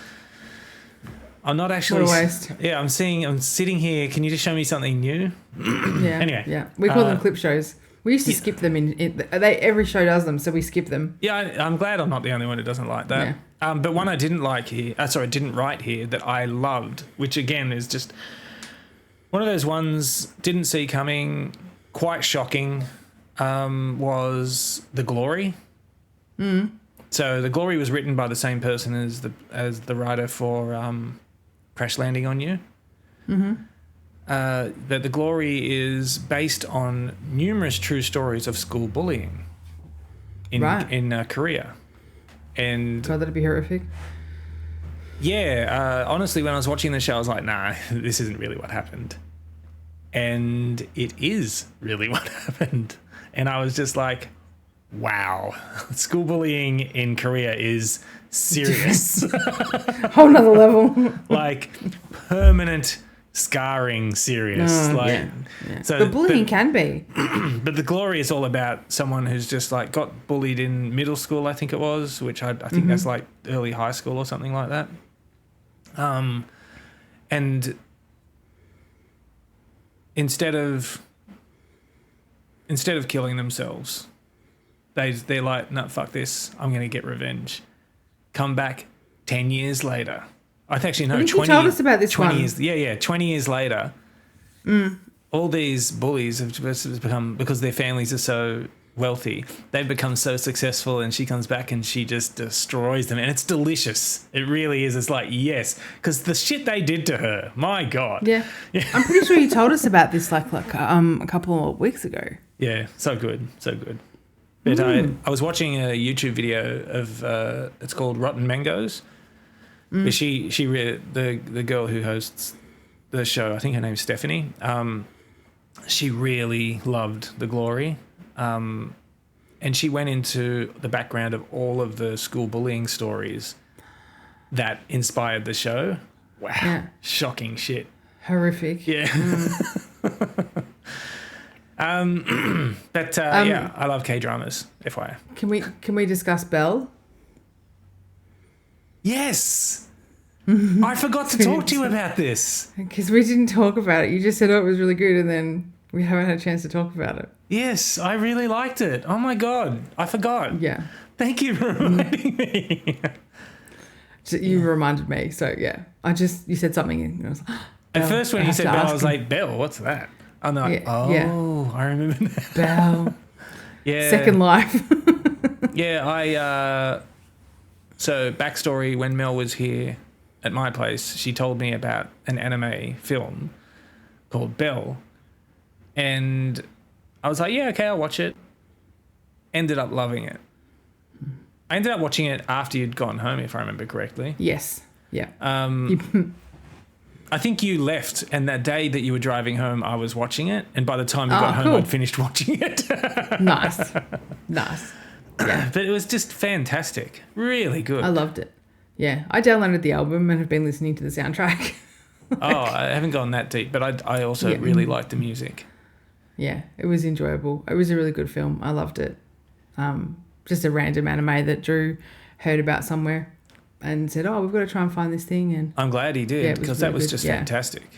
Speaker 1: I'm not actually...
Speaker 2: What a waste.
Speaker 1: Yeah, I'm sitting here. Can you just show me something new?
Speaker 2: Yeah.
Speaker 1: Anyway.
Speaker 2: Yeah. We call them clip shows. We used to skip them. Every show does them, so we skip them.
Speaker 1: Yeah, I'm glad I'm not the only one who doesn't like that. Yeah. But one I didn't like here... didn't write here that I loved, which, again, is just one of those ones didn't see coming, quite shocking... was The Glory. So The Glory was written by the same person as the writer for Crash Landing on You. But The Glory is based on numerous true stories of school bullying in Korea. And
Speaker 2: God, that'd be horrific.
Speaker 1: Yeah, honestly, when I was watching the show, I was like, nah, this isn't really what happened. And it is really what happened. And I was just like, wow, school bullying in Korea is serious.
Speaker 2: Whole nother level.
Speaker 1: Like permanent scarring serious.
Speaker 2: So the bullying can be.
Speaker 1: But The Glory is all about someone who's just like got bullied in middle school, I think it was, which I think that's like early high school or something like that. And instead of killing themselves, they're like, no, fuck this, I'm going to get revenge. Come back 10 years later. I think actually, no, 20
Speaker 2: you told us about this
Speaker 1: 20
Speaker 2: one.
Speaker 1: years, 20 years later, all these bullies have just become, because their families are so wealthy, they've become so successful, and she comes back and she just destroys them, and it's delicious. It really is. It's like, yes, because the shit they did to her, my God.
Speaker 2: Yeah. I'm pretty sure you told us about this like a couple of weeks ago.
Speaker 1: Yeah, so good. But I was watching a YouTube video of it's called Rotten Mangoes. But the girl who hosts the show, I think her name's Stephanie. She really loved The Glory. And she went into the background of all of the school bullying stories that inspired the show. Wow. Yeah. Shocking shit.
Speaker 2: Horrific.
Speaker 1: Yeah. But yeah, I love K-dramas, FYI.
Speaker 2: Can we discuss Belle?
Speaker 1: Yes. I forgot to talk to you about this.
Speaker 2: Because we didn't talk about it. You just said, oh, it was really good, and then we haven't had a chance to talk about it.
Speaker 1: Yes, I really liked it. Oh my God, I forgot.
Speaker 2: Yeah.
Speaker 1: Thank you for reminding me.
Speaker 2: You reminded me, so yeah. You said something, and I was like,
Speaker 1: at first when you said Belle, I was like, Belle, what's that? I'm like, I remember that.
Speaker 2: Belle.
Speaker 1: Yeah.
Speaker 2: Second Life.
Speaker 1: Yeah, so backstory, when Mel was here at my place, she told me about an anime film called Belle. And I was like, yeah, okay, I'll watch it. Ended up loving it. I ended up watching it after you'd gone home, if I remember correctly.
Speaker 2: Yes. Yeah.
Speaker 1: I think you left, and that day that you were driving home, I was watching it. And by the time you got home, I'd finished watching it.
Speaker 2: Nice. Yeah.
Speaker 1: But it was just fantastic. Really good.
Speaker 2: I loved it. Yeah. I downloaded the album and have been listening to the soundtrack.
Speaker 1: I haven't gone that deep, but I also really liked the music.
Speaker 2: Yeah, it was enjoyable. It was a really good film. I loved it. Just a random anime that Drew heard about somewhere and said, oh, we've got to try and find this thing. And
Speaker 1: I'm glad he did, because that was just fantastic.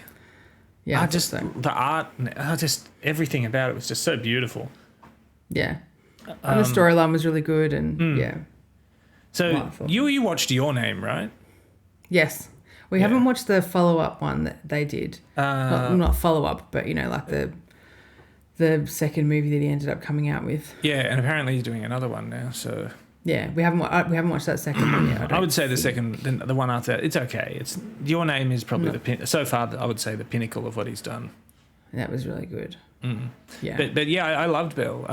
Speaker 2: Yeah,
Speaker 1: the art, just everything about it was just so beautiful.
Speaker 2: Yeah. And the storyline was really good, and yeah.
Speaker 1: So
Speaker 2: wonderful.
Speaker 1: you watched Your Name, right?
Speaker 2: Yes. We haven't watched the follow-up one that they did. Not follow-up, but, like the second movie that he ended up coming out with.
Speaker 1: Yeah, and apparently he's doing another one now, so...
Speaker 2: Yeah, we haven't watched that second one yet.
Speaker 1: I would say the one after that, it's okay. Your Name is probably so far, I would say, the pinnacle of what he's done.
Speaker 2: That was really good. Yeah.
Speaker 1: But yeah, I loved Belle.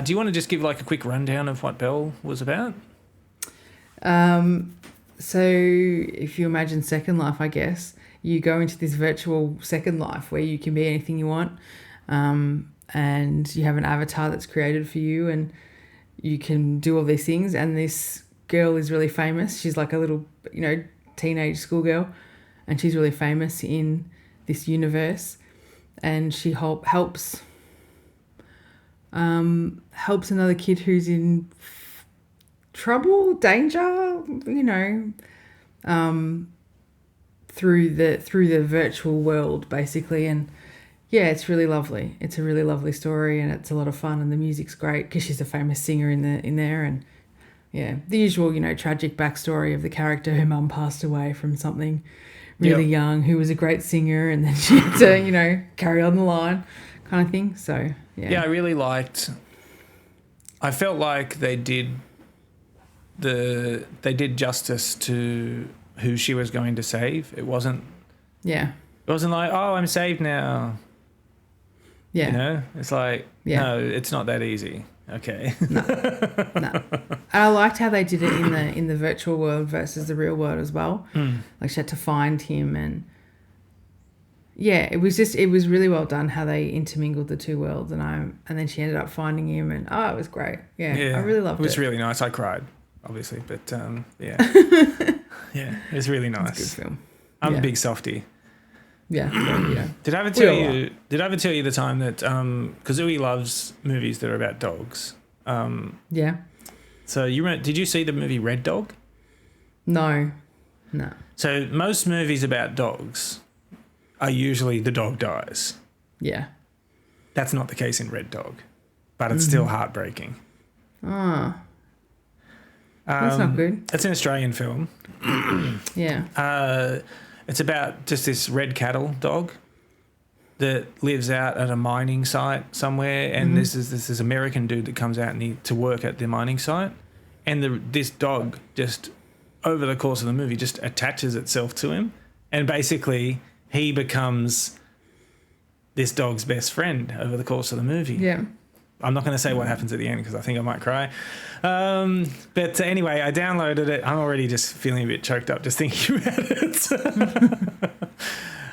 Speaker 1: Do you want to just give like a quick rundown of what Belle was about?
Speaker 2: So if you imagine Second Life, I guess, you go into this virtual Second Life where you can be anything you want, and you have an avatar that's created for you, and you can do all these things. And this girl is really famous. She's like a little, teenage schoolgirl, and she's really famous in this universe, and she helps another kid who's in trouble, danger, through the virtual world, basically. And yeah, it's really lovely. It's a really lovely story, and it's a lot of fun, and the music's great because she's a famous singer in there. And yeah, the usual, tragic backstory of the character. Her mum passed away from something really young, who was a great singer, and then she had to, carry on the line, kind of thing. So yeah.
Speaker 1: Yeah, I really liked. I felt like they did justice to who she was going to save. It wasn't.
Speaker 2: Yeah.
Speaker 1: It wasn't like, oh, I'm saved now.
Speaker 2: Yeah.
Speaker 1: It's like, no, it's not that easy. Okay.
Speaker 2: No. And I liked how they did it in the virtual world versus the real world as well. Like she had to find him, and yeah, it was really well done how they intermingled the two worlds, and then she ended up finding him, and it was great. Yeah. I really loved it.
Speaker 1: It was really nice. I cried, obviously, but yeah. Yeah, it was really nice.
Speaker 2: It's a good film.
Speaker 1: I'm a big softie.
Speaker 2: Yeah.
Speaker 1: Did I ever tell you the time that because Uwe loves movies that are about dogs?
Speaker 2: Yeah.
Speaker 1: So did you see the movie Red Dog?
Speaker 2: No.
Speaker 1: So most movies about dogs are usually the dog dies.
Speaker 2: Yeah.
Speaker 1: That's not the case in Red Dog, but it's still heartbreaking.
Speaker 2: Oh. That's not good.
Speaker 1: It's an Australian film.
Speaker 2: Yeah.
Speaker 1: It's about just this red cattle dog that lives out at a mining site somewhere, and this is American dude that comes out to work at the mining site, and this dog just over the course of the movie just attaches itself to him, and basically he becomes this dog's best friend over the course of the movie.
Speaker 2: Yeah.
Speaker 1: I'm not going to say what happens at the end because I think I might cry. But anyway, I downloaded it. I'm already just feeling a bit choked up just thinking about it.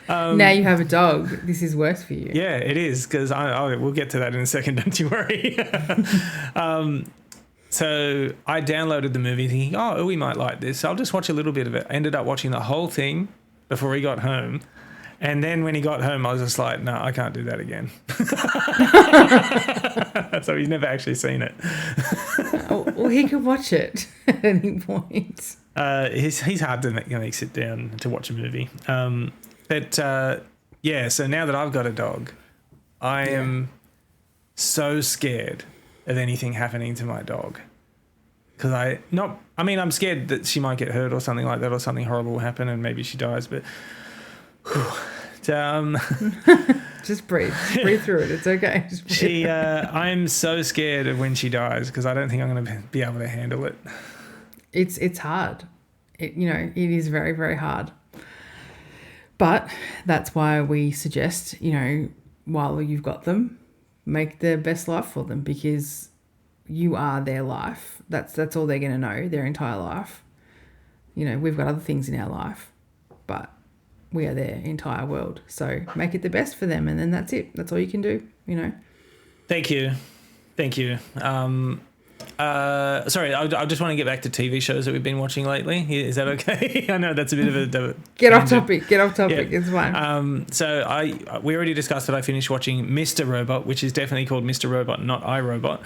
Speaker 2: Now you have a dog. This is worse for you.
Speaker 1: Yeah, it is, because we'll get to that in a second, don't you worry. So I downloaded the movie thinking, we might like this. I'll just watch a little bit of it. I ended up watching the whole thing before he got home. And then when he got home, I was just like, no, I can't do that again. So he's never actually seen it.
Speaker 2: Well, he could watch it at any point.
Speaker 1: He's hard to make sit down to watch a movie. So now that I've got a dog, I am so scared of anything happening to my dog. Because I'm scared that she might get hurt or something like that, or something horrible will happen and maybe she dies, but
Speaker 2: just breathe through it. It's okay.
Speaker 1: I'm so scared of when she dies because I don't think I'm going to be able to handle it.
Speaker 2: It's hard. It is very, very hard. But that's why we suggest, while you've got them, make the best life for them, because you are their life. That's all they're going to know their entire life. We've got other things in our life, but we are their entire world. So make it the best for them, and then that's it. That's all you can do,
Speaker 1: Thank you. Sorry, I just want to get back to TV shows that we've been watching lately. Is that okay? I know that's a bit of a
Speaker 2: Get off topic. Yeah. It's fine.
Speaker 1: We already discussed that I finished watching Mr. Robot, which is definitely called Mr. Robot, not iRobot.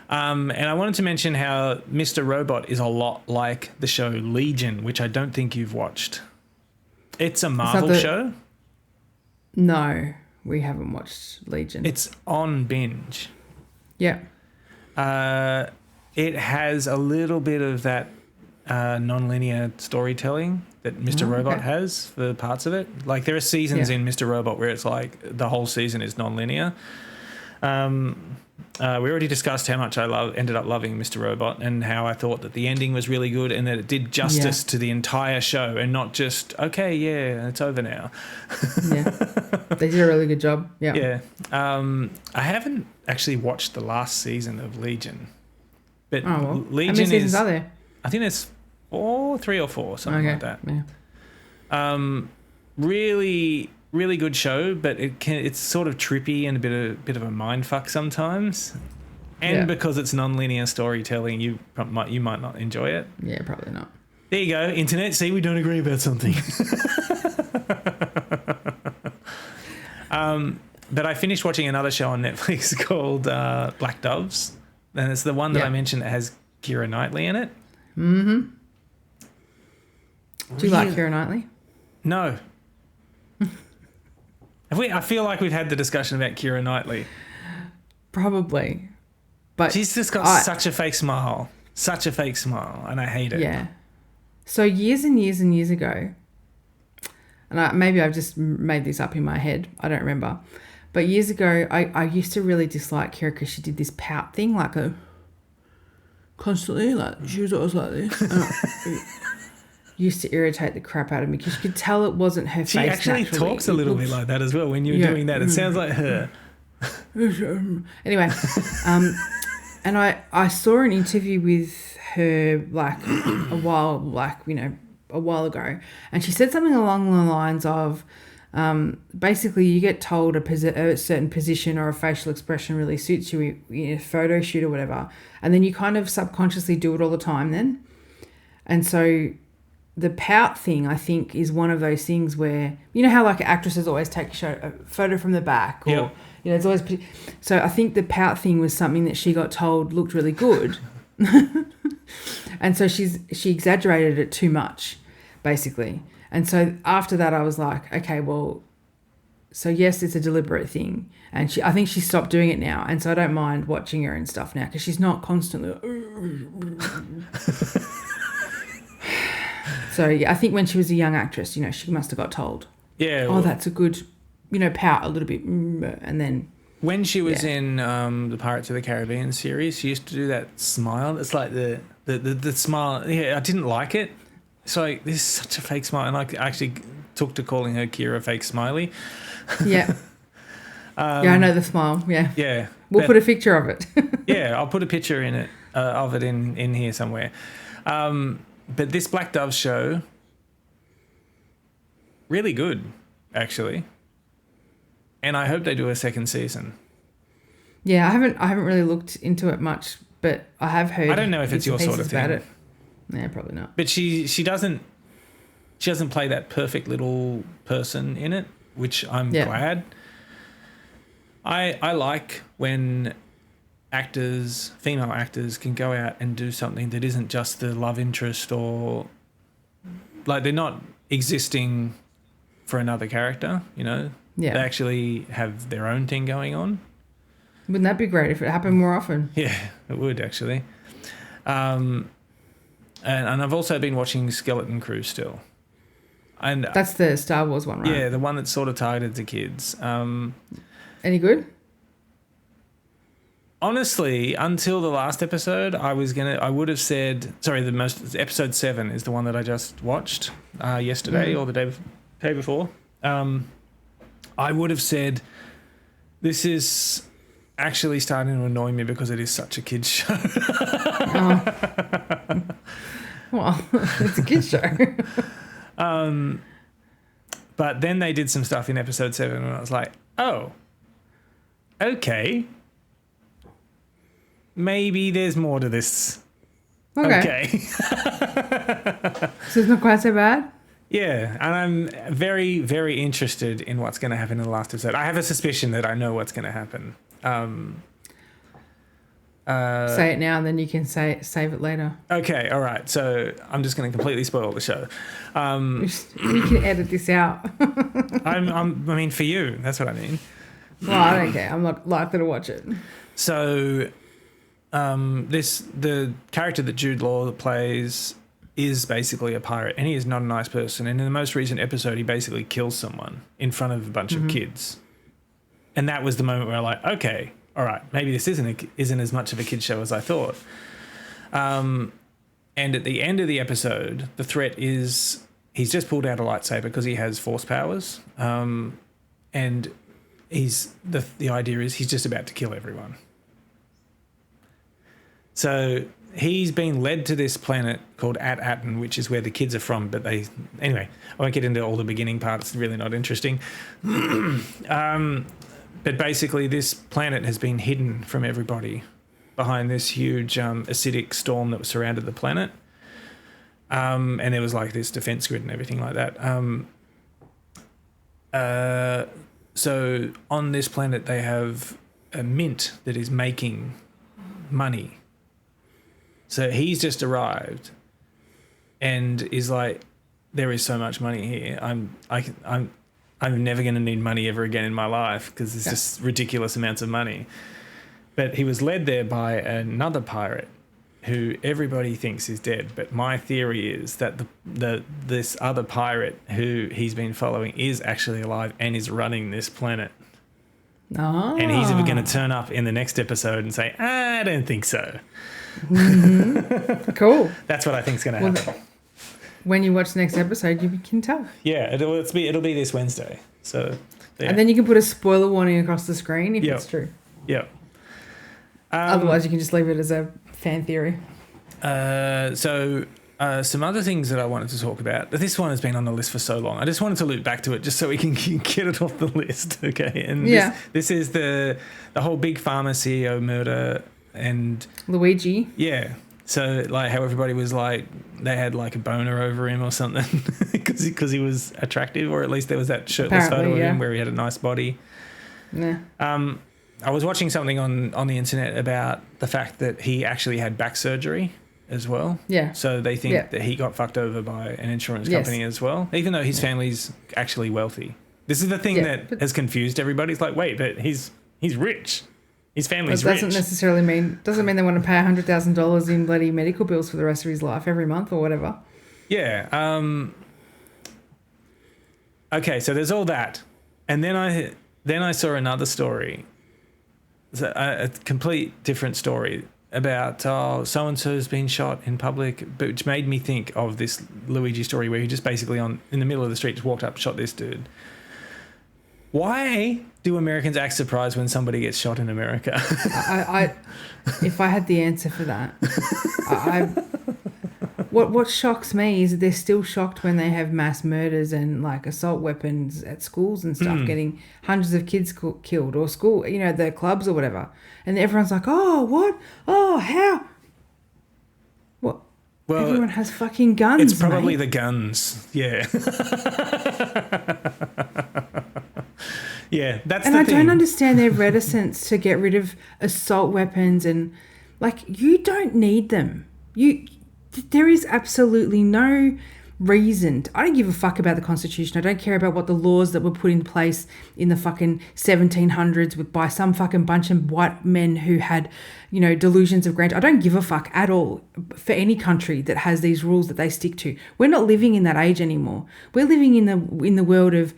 Speaker 1: And I wanted to mention how Mr. Robot is a lot like the show Legion, which I don't think you've watched. It's a Marvel show.
Speaker 2: No, we haven't watched Legion.
Speaker 1: It's on binge.
Speaker 2: Yeah.
Speaker 1: It has a little bit of that non-linear storytelling that Mr. Robot has for parts of it. Like there are seasons in Mr. Robot where it's like the whole season is non-linear. We already discussed how much I ended up loving Mr. Robot, and how I thought that the ending was really good and that it did justice to the entire show and not just, okay, it's over now.
Speaker 2: Yeah. They did a really good job. Yeah.
Speaker 1: Yeah. I haven't actually watched the last season of Legion. But Legion
Speaker 2: how many seasons are there?
Speaker 1: I think there's 3 or 4, something like that.
Speaker 2: Yeah.
Speaker 1: Really, really good show, but it's sort of trippy and a bit of a mind fuck sometimes. And because it's non-linear storytelling, you might not enjoy it.
Speaker 2: Yeah, probably not.
Speaker 1: There you go, internet. See, we don't agree about something. But I finished watching another show on Netflix called Black Doves. And it's the one that I mentioned that has Keira Knightley in it.
Speaker 2: Mm-hmm. Do you like Keira Knightley?
Speaker 1: No. I feel like we've had the discussion about Keira Knightley.
Speaker 2: Probably. But
Speaker 1: she's just got such a fake smile. Such a fake smile. And I hate it.
Speaker 2: Yeah. So years and years and years ago, and maybe I've just made this up in my head. I don't remember. But years ago, I used to really dislike Keira because she did this pout thing, constantly, she was always like this. Used to irritate the crap out of me because you could tell it wasn't her face.
Speaker 1: She actually talks a little bit like that as well when you're doing that. It sounds like her.
Speaker 2: Anyway, and I saw an interview with her a while ago, and she said something along the lines of, basically you get told a certain position or a facial expression really suits you in a photo shoot or whatever, and then you kind of subconsciously do it all the time then. And so the pout thing, I think, is one of those things where, how like actresses always take a photo from the back, or it's always. So I think the pout thing was something that she got told looked really good, and so she exaggerated it too much, basically. And so after that, I was like, okay, well, so yes, it's a deliberate thing, and I think she stopped doing it now, and so I don't mind watching her and stuff now because she's not constantly. So I think when she was a young actress, she must have got told.
Speaker 1: Yeah.
Speaker 2: Oh, that's a good, pout a little bit, and then.
Speaker 1: When she was in the Pirates of the Caribbean series, she used to do that smile. It's like the smile. Yeah, I didn't like it. So this is such a fake smile, and I actually took to calling her Keira Fake Smiley.
Speaker 2: Yeah. I know the smile. Yeah.
Speaker 1: Yeah.
Speaker 2: We'll put a picture of it.
Speaker 1: Yeah, I'll put a picture of it in here somewhere. But this Black Dove show, really good, actually. And I hope they do a second season.
Speaker 2: Yeah, I haven't really looked into it much, but I have heard.
Speaker 1: I don't know if it's your sort of thing.
Speaker 2: About it. Yeah, probably not.
Speaker 1: But she doesn't play that perfect little person in it. which I'm
Speaker 2: Yeah.
Speaker 1: glad. I like when female actors can go out and do something that isn't just the love interest, or like they're not existing for another character, you know?
Speaker 2: Yeah.
Speaker 1: They actually have their own thing going on.
Speaker 2: Wouldn't that be great if it happened more often?
Speaker 1: Yeah, it would actually. And I've also been watching Skeleton Crew still. And
Speaker 2: That's the Star Wars one, right?
Speaker 1: yeah, the one that's sort of targeted to kids.
Speaker 2: Any good?
Speaker 1: Honestly, until the last episode, I would have said, sorry, episode 7 is the one that I just watched yesterday or the day before. I would have said, this is actually starting to annoy me because it is such a kid's show.
Speaker 2: Well, it's a kid's show.
Speaker 1: But then they did some stuff in episode 7 and I was like, oh, okay. Maybe there's more to this. Okay.
Speaker 2: So it's not quite so bad?
Speaker 1: Yeah, and I'm very, very interested in what's going to happen in the last episode. I have a suspicion that I know what's going to happen.
Speaker 2: Say it now and then you can save it later.
Speaker 1: Okay, all right. So I'm just going to completely spoil the show.
Speaker 2: You can edit this out.
Speaker 1: I mean, for you, that's what I mean.
Speaker 2: Well, I don't care. I'm not likely to watch it.
Speaker 1: So the character that Jude Law plays is basically a pirate, and he is not a nice person. And in the most recent episode, he basically kills someone in front of a bunch of kids. And that was the moment where I'm like, okay, all right, maybe this isn't as much of a kid's show as I thought. And at the end of the episode, the threat is he's just pulled out a lightsaber because he has force powers. And the idea is he's just about to kill everyone. So he's been led to this planet called At-Atten, which is where the kids are from. But anyway, I won't get into all the beginning parts. It's really not interesting. But basically, this planet has been hidden from everybody behind this huge acidic storm that surrounded the planet. And there was like this defense grid and everything like that. So on this planet, they have a mint that is making money. So he's just arrived and is like, there is so much money here. I'm never going to need money ever again in my life because it's just ridiculous amounts of money. But he was led there by another pirate who everybody thinks is dead. But my theory is that this other pirate who he's been following is actually alive and is running this planet.
Speaker 2: Oh.
Speaker 1: And he's going to turn up in the next episode and say, I don't think so.
Speaker 2: Mm-hmm. Cool.
Speaker 1: That's what I think is going to happen.
Speaker 2: When you watch the next episode, you can tell.
Speaker 1: Yeah, it'll be this Wednesday. So, yeah.
Speaker 2: And then you can put a spoiler warning across the screen if it's true.
Speaker 1: Yeah.
Speaker 2: Otherwise, you can just leave it as a fan theory.
Speaker 1: So some other things that I wanted to talk about. This one has been on the list for so long. I just wanted to loop back to it just so we can get it off the list. Okay. And this is the whole big pharma CEO murder and
Speaker 2: Luigi.
Speaker 1: Yeah. So like how everybody was like they had like a boner over him or something because he was attractive, or at least there was that shirtless photo of him where he had a nice body.
Speaker 2: Yeah.
Speaker 1: I was watching something on the internet about the fact that he actually had back surgery as well.
Speaker 2: Yeah.
Speaker 1: So they think that he got fucked over by an insurance company as well, even though his family's actually wealthy. This is the thing that has confused everybody. It's like, wait, but he's rich. His family's rich.
Speaker 2: Doesn't mean they want to pay $100,000 in bloody medical bills for the rest of his life every month or whatever.
Speaker 1: Yeah. Okay, so there's all that, and then I saw another story, a complete different story about so and so's been shot in public, which made me think of this Luigi story where he just basically in the middle of the street just walked up and shot this dude. Why do Americans act surprised when somebody gets shot in America?
Speaker 2: If I had the answer for that, what shocks me is that they're still shocked when they have mass murders and like assault weapons at schools and stuff, getting hundreds of kids killed, or school, the clubs or whatever, and everyone's like, oh, what? Oh, how? What? Well, everyone has fucking guns.
Speaker 1: It's probably the guns. Yeah. Yeah, that's
Speaker 2: and
Speaker 1: the
Speaker 2: I
Speaker 1: thing.
Speaker 2: don't understand their reticence to get rid of assault weapons and, like, you don't need them. There is absolutely no reason. I don't give a fuck about the Constitution. I don't care about what the laws that were put in place in the fucking 1700s by some fucking bunch of white men who had, delusions of grandeur. I don't give a fuck at all for any country that has these rules that they stick to. We're not living in that age anymore. We're living in the world of,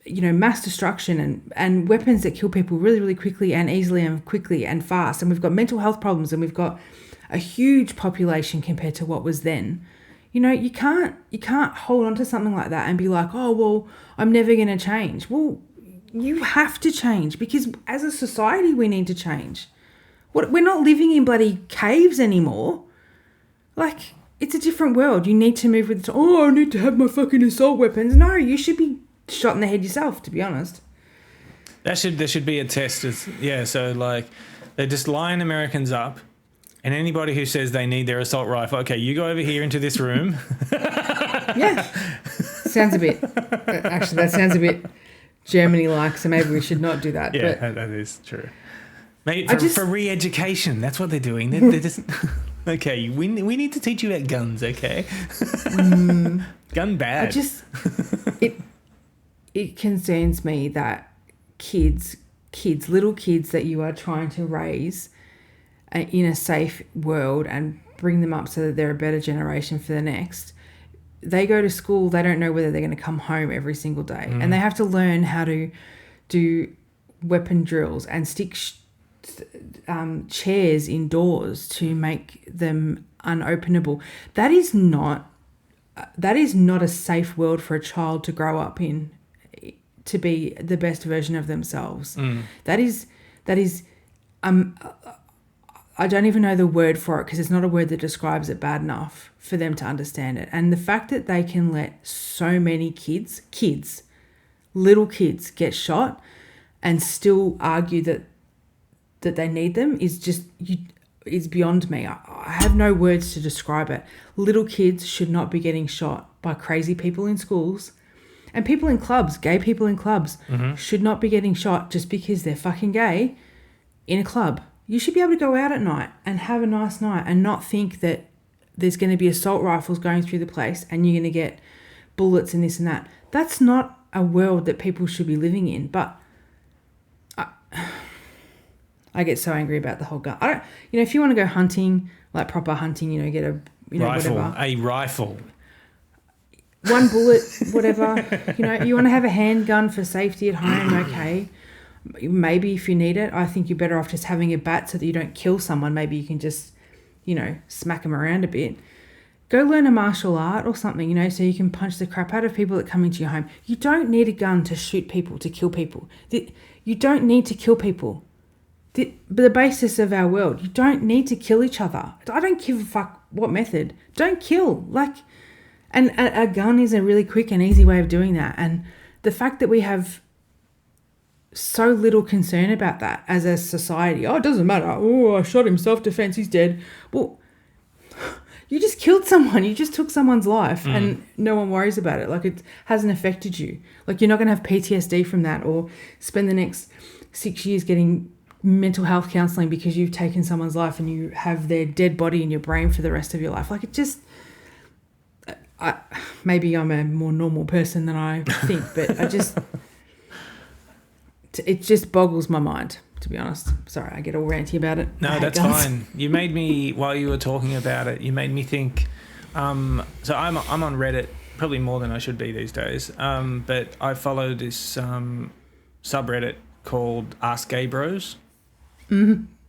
Speaker 2: mass destruction and weapons that kill people really, really quickly and easily and quickly and fast. And we've got mental health problems, and we've got a huge population compared to what was then. You can't hold on to something like that and be like, oh, well, I'm never going to change. Well, you have to change, because as a society, we need to change. We're not living in bloody caves anymore. Like, it's a different world. You need to move with I need to have my fucking assault weapons. No, you should be shot in the head yourself, to be honest.
Speaker 1: There should be a test. So like they're just lining Americans up, and anybody who says they need their assault rifle, okay, you go over here into this room.
Speaker 2: Yeah. Sounds a bit, actually, that sounds a bit Germany-like, so maybe we should not do that.
Speaker 1: Yeah,
Speaker 2: but
Speaker 1: that is true. Maybe for re-education, that's what they're doing. They're just, okay, we need to teach you about guns, okay? Gun bad.
Speaker 2: It concerns me that little kids that you are trying to raise in a safe world and bring them up so that they're a better generation for the next, they go to school, they don't know whether they're going to come home every single day. And they have to learn how to do weapon drills and stick chairs indoors to make them unopenable. That is not a safe world for a child to grow up in, to be the best version of themselves. That is I don't even know the word for it, because it's not a word that describes it bad enough for them to understand it. And the fact that they can let so many little kids get shot and still argue that they need them is beyond me. I have no words to describe it. Little kids should not be getting shot by crazy people in schools. And people in clubs, gay people in clubs, should not be getting shot just because they're fucking gay in a club. You should be able to go out at night and have a nice night and not think that there's going to be assault rifles going through the place and you're going to get bullets and this and that. That's not a world that people should be living in. But I get so angry about the whole gun. I don't, if you want to go hunting, like proper hunting, get a,
Speaker 1: rifle,
Speaker 2: whatever.
Speaker 1: A rifle.
Speaker 2: One bullet, whatever. You want to have a handgun for safety at home, okay. Maybe if you need it, I think you're better off just having a bat so that you don't kill someone. Maybe you can just, smack them around a bit. Go learn a martial art or something, so you can punch the crap out of people that come into your home. You don't need a gun to shoot people, to kill people. You don't need to kill people. The basis of our world, you don't need to kill each other. I don't give a fuck what method. Don't kill. And a gun is a really quick and easy way of doing that. And the fact that we have so little concern about that as a society. Oh, it doesn't matter. Oh, I shot him, self-defense, he's dead. Well, you just killed someone. You just took someone's life and no one worries about it. It hasn't affected you. You're not going to have PTSD from that or spend the next 6 years getting mental health counselling because you've taken someone's life and you have their dead body in your brain for the rest of your life. Maybe I'm a more normal person than I think, but it just boggles my mind, to be honest. Sorry, I get all ranty about it.
Speaker 1: No, that's fine. You made me, while you were talking about it, you made me think. So I'm on Reddit, probably more than I should be these days. But I follow this subreddit called Ask Gay Bros,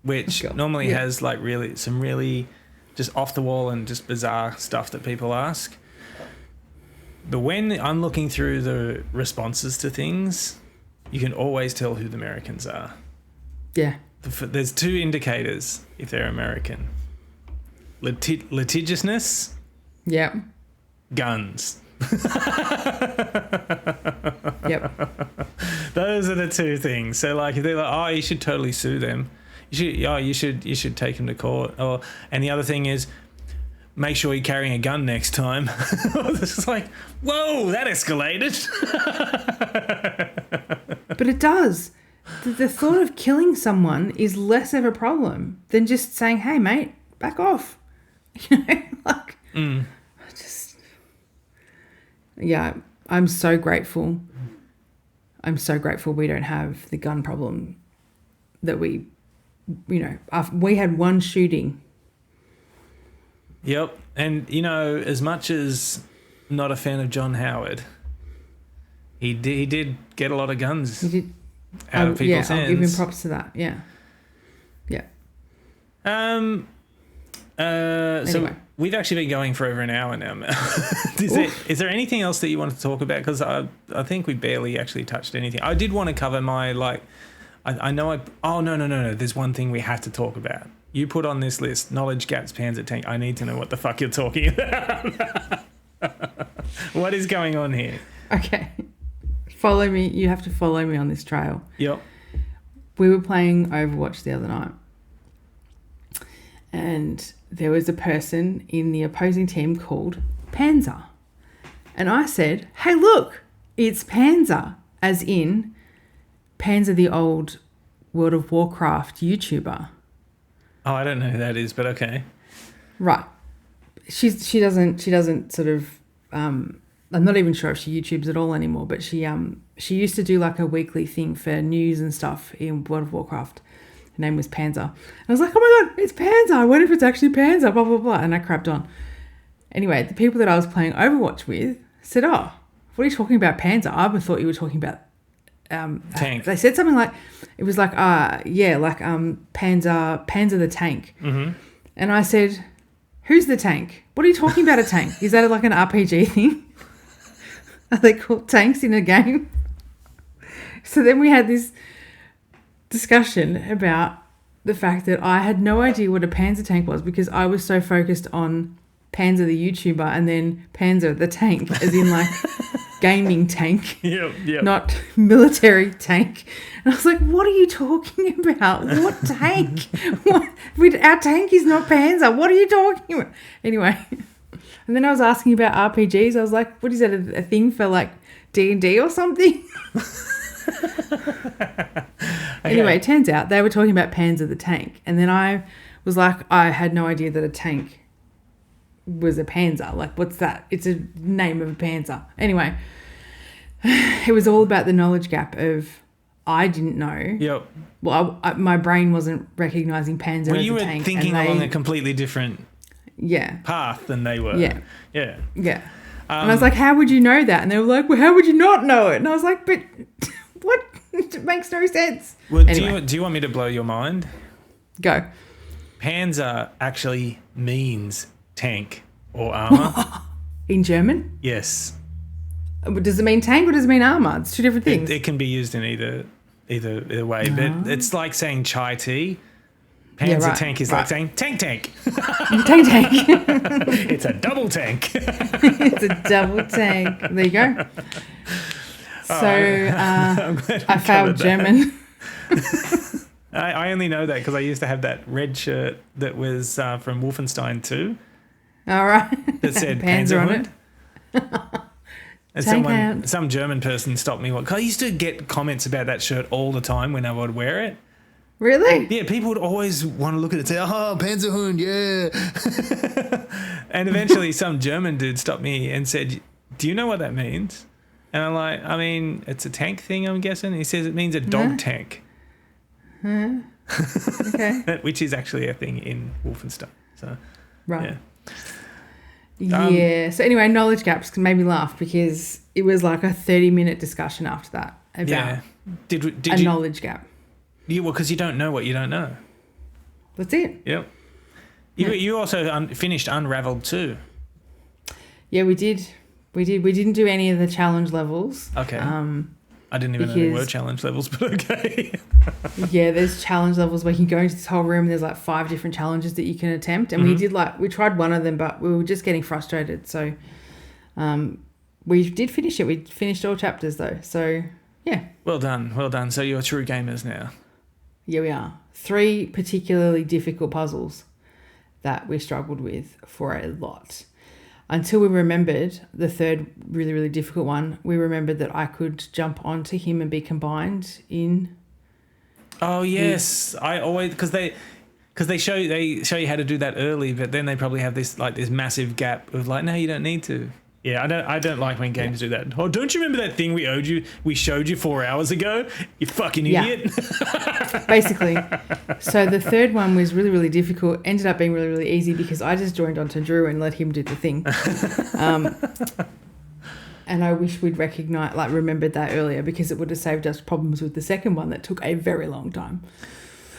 Speaker 1: which normally has some really just off the wall and just bizarre stuff that people ask. But when I'm looking through the responses to things, you can always tell who the Americans are. Yeah. There's two indicators if they're American. Litigiousness.
Speaker 2: Yeah.
Speaker 1: Guns.
Speaker 2: Yep.
Speaker 1: Those are the two things. So if they're like, oh, you should totally sue them. You should take them to court. And the other thing is, make sure you're carrying a gun next time. It's like, whoa, that escalated.
Speaker 2: But it does. The thought of killing someone is less of a problem than just saying, hey, mate, back off. You know, like, yeah, I'm so grateful. I'm so grateful we don't have the gun problem that we had one shooting.
Speaker 1: Yep. And, as much as not a fan of John Howard, he did get a lot of guns out of people's hands.
Speaker 2: I'll give him props to that. Yeah. Yeah.
Speaker 1: So
Speaker 2: anyway.
Speaker 1: We've actually been going for over an hour now. Is there anything else that you want to talk about? Because I think we barely actually touched anything. I did want to cover my, no. There's one thing we have to talk about. You put on this list, knowledge gaps, Panzer tank. I need to know what the fuck you're talking about. What is going on here?
Speaker 2: Okay. Follow me. You have to follow me on this trail.
Speaker 1: Yep.
Speaker 2: We were playing Overwatch the other night. And there was a person in the opposing team called Panzer. And I said, hey, look, it's Panzer, as in Panzer, the old World of Warcraft YouTuber.
Speaker 1: Oh, I don't know who that is, but okay.
Speaker 2: Right. She doesn't sort of, I'm not even sure if she YouTubes at all anymore, but she used to do like a weekly thing for news and stuff in World of Warcraft. Her name was Panzer. And I was like, oh my God, it's Panzer. I wonder if it's actually Panzer, blah, blah, blah. And I crapped on. Anyway, the people that I was playing Overwatch with said, oh, what are you talking about, Panzer? I thought you were talking about
Speaker 1: tank.
Speaker 2: They said something like, it was like, Panzer the tank.
Speaker 1: Mm-hmm.
Speaker 2: And I said, who's the tank? What are you talking about, a tank? Is that like an RPG thing? Are they called tanks in a game? So then we had this discussion about the fact that I had no idea what a Panzer tank was because I was so focused on Panzer the YouTuber and then Panzer the tank, as in like gaming tank,
Speaker 1: yep.
Speaker 2: not military tank. And I was like, what are you talking about? What tank? Our tank is not Panzer. What are you talking about? Anyway, and then I was asking about RPGs. I was like, what is that, a thing for like D&D or something?
Speaker 1: Okay.
Speaker 2: Anyway, it turns out they were talking about Panzer the tank. And then I was like, I had no idea that a tank was a Panzer. Like, what's that? It's a name of a Panzer. Anyway, it was all about the knowledge gap of I didn't know.
Speaker 1: Yep.
Speaker 2: Well, my brain wasn't recognizing Panzer as a tank.
Speaker 1: Well, you were thinking along a completely different path than they were.
Speaker 2: Yeah.
Speaker 1: Yeah.
Speaker 2: Yeah. And I was like, how would you know that? And they were like, well, how would you not know it? And I was like, but what? It makes no sense.
Speaker 1: Well,
Speaker 2: anyway.
Speaker 1: do you want me to blow your mind?
Speaker 2: Go.
Speaker 1: Panzer actually means tank or armor.
Speaker 2: In German?
Speaker 1: Yes.
Speaker 2: Does it mean tank or does it mean armor? It's two different things.
Speaker 1: It can be used in either way, but it's like saying chai tea. Panzer tank is like saying tank. Tank. It's a double tank.
Speaker 2: It's a double tank. There you go. So I failed German.
Speaker 1: I only know that because I used to have that red shirt that was from Wolfenstein 2.
Speaker 2: All right.
Speaker 1: That said
Speaker 2: Panzer on it.
Speaker 1: And some German person stopped me. Cause I used to get comments about that shirt all the time when I would wear it.
Speaker 2: Really?
Speaker 1: Yeah, people would always want to look at it and say, oh, Panzerhund, yeah. And eventually some German dude stopped me and said, do you know what that means? And I'm like, I mean, it's a tank thing, I'm guessing. He says it means a dog tank.
Speaker 2: Okay.
Speaker 1: Which is actually a thing in Wolfenstein. So,
Speaker 2: right.
Speaker 1: Yeah.
Speaker 2: Yeah. So anyway, knowledge gaps made me laugh because it was like a 30-minute discussion after that about
Speaker 1: Did
Speaker 2: a knowledge gap.
Speaker 1: Yeah, well, because you don't know what you don't know.
Speaker 2: That's it.
Speaker 1: Yep. You also finished Unraveled too.
Speaker 2: Yeah, we did. We didn't do any of the challenge levels.
Speaker 1: Okay. I didn't even know there were challenge levels, but okay.
Speaker 2: Yeah, there's challenge levels where you can go into this whole room and there's like 5 different challenges that you can attempt. And we tried one of them, but we were just getting frustrated. So we did finish it. We finished all chapters though. So yeah.
Speaker 1: Well done. So you're true gamers now.
Speaker 2: Yeah, we are. 3 particularly difficult puzzles. that we struggled with for a lot. Until we remembered the third really, really difficult one, we remembered that I could jump onto him and be combined in.
Speaker 1: Oh yes, I always because they show you how to do that early, but then they probably have this massive gap of like, no, you don't need to. Yeah, I don't like when games do that. Oh, don't you remember that thing we showed you 4 hours ago? You fucking idiot.
Speaker 2: Basically. So the third one was really, really difficult. Ended up being really, really easy because I just joined onto Drew and let him do the thing. And I wish we'd remembered that earlier because it would have saved us problems with the second one that took a very long time.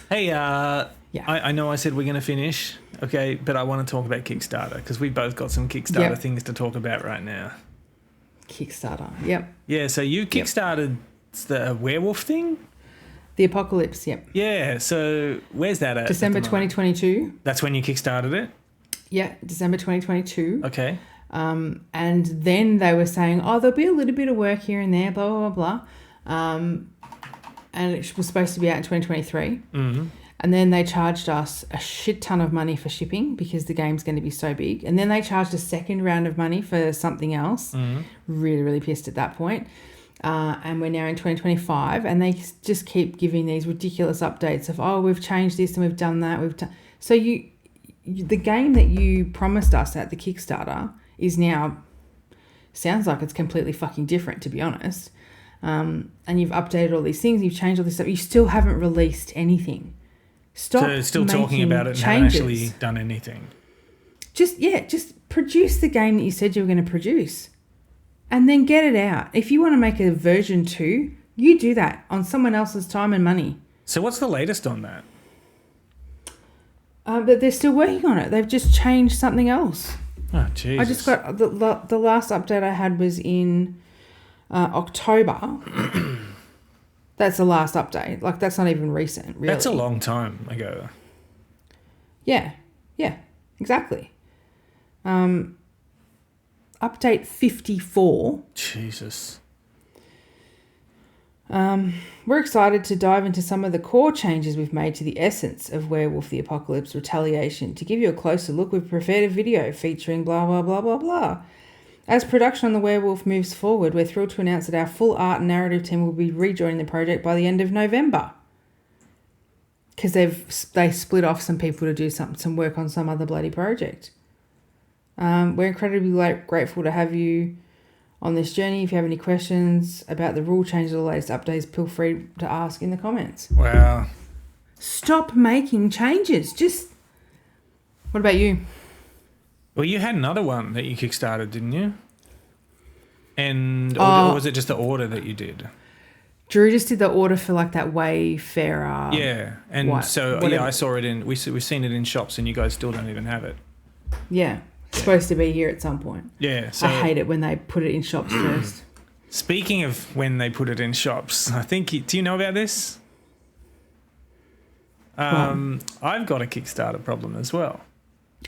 Speaker 1: Hey, I know I said we're going to finish, okay, but I want to talk about Kickstarter because we both got some Kickstarter things to talk about right now.
Speaker 2: Kickstarter, yep.
Speaker 1: Yeah, so you kickstarted the werewolf thing?
Speaker 2: The Apocalypse, yep.
Speaker 1: Yeah, so where's that at?
Speaker 2: December 2022.
Speaker 1: That's when you kickstarted it?
Speaker 2: Yeah, December 2022.
Speaker 1: Okay.
Speaker 2: And then they were saying, oh, there'll be a little bit of work here and there, blah, blah, blah, blah. And it was supposed to be out in 2023.
Speaker 1: Mm-hmm.
Speaker 2: And then they charged us a shit ton of money for shipping because the game's going to be so big. And then they charged a second round of money for something else.
Speaker 1: Mm-hmm. Really,
Speaker 2: really pissed at that point. And we're now in 2025 and they just keep giving these ridiculous updates of, oh, we've changed this and we've done that. So the game that you promised us at the Kickstarter is now, sounds like it's completely fucking different, to be honest. And you've updated all these things, you've changed all this stuff. You still haven't released anything. Stop.
Speaker 1: So still talking about it and haven't actually done anything. Just
Speaker 2: produce the game that you said you were going to produce. And then get it out. If you want to make a version 2, you do that on someone else's time and money.
Speaker 1: So what's the latest on that?
Speaker 2: But they're still working on it. They've just changed something else.
Speaker 1: Oh, Jesus.
Speaker 2: I just got the last update I had was in October. That's the last update. Like, that's not even recent, really.
Speaker 1: That's a long time ago.
Speaker 2: Yeah, exactly. Update 54.
Speaker 1: Jesus.
Speaker 2: We're excited to dive into some of the core changes we've made to the essence of Werewolf the Apocalypse Retaliation. To give you a closer look, we've prepared a video featuring blah, blah, blah, blah, blah. As production on the Werewolf moves forward, we're thrilled to announce that our full art and narrative team will be rejoining the project by the end of November. Because they split off some people to do some work on some other bloody project. We're incredibly grateful to have you on this journey. If you have any questions about the rule changes or the latest updates, feel free to ask in the comments.
Speaker 1: Wow.
Speaker 2: Stop making changes. What about you?
Speaker 1: Well, you had another one that you kickstarted, didn't you? Or was it just the order that you did?
Speaker 2: Drew just did the order for like that Wayfarer.
Speaker 1: Yeah, and whatever. I saw it we've seen it in shops, and you guys still don't even have it.
Speaker 2: Yeah, it's supposed to be here at some point.
Speaker 1: Yeah, so
Speaker 2: I hate it when they put it in shops first.
Speaker 1: Speaking of when they put it in shops, I think do you know about this? I've got a Kickstarter problem as well.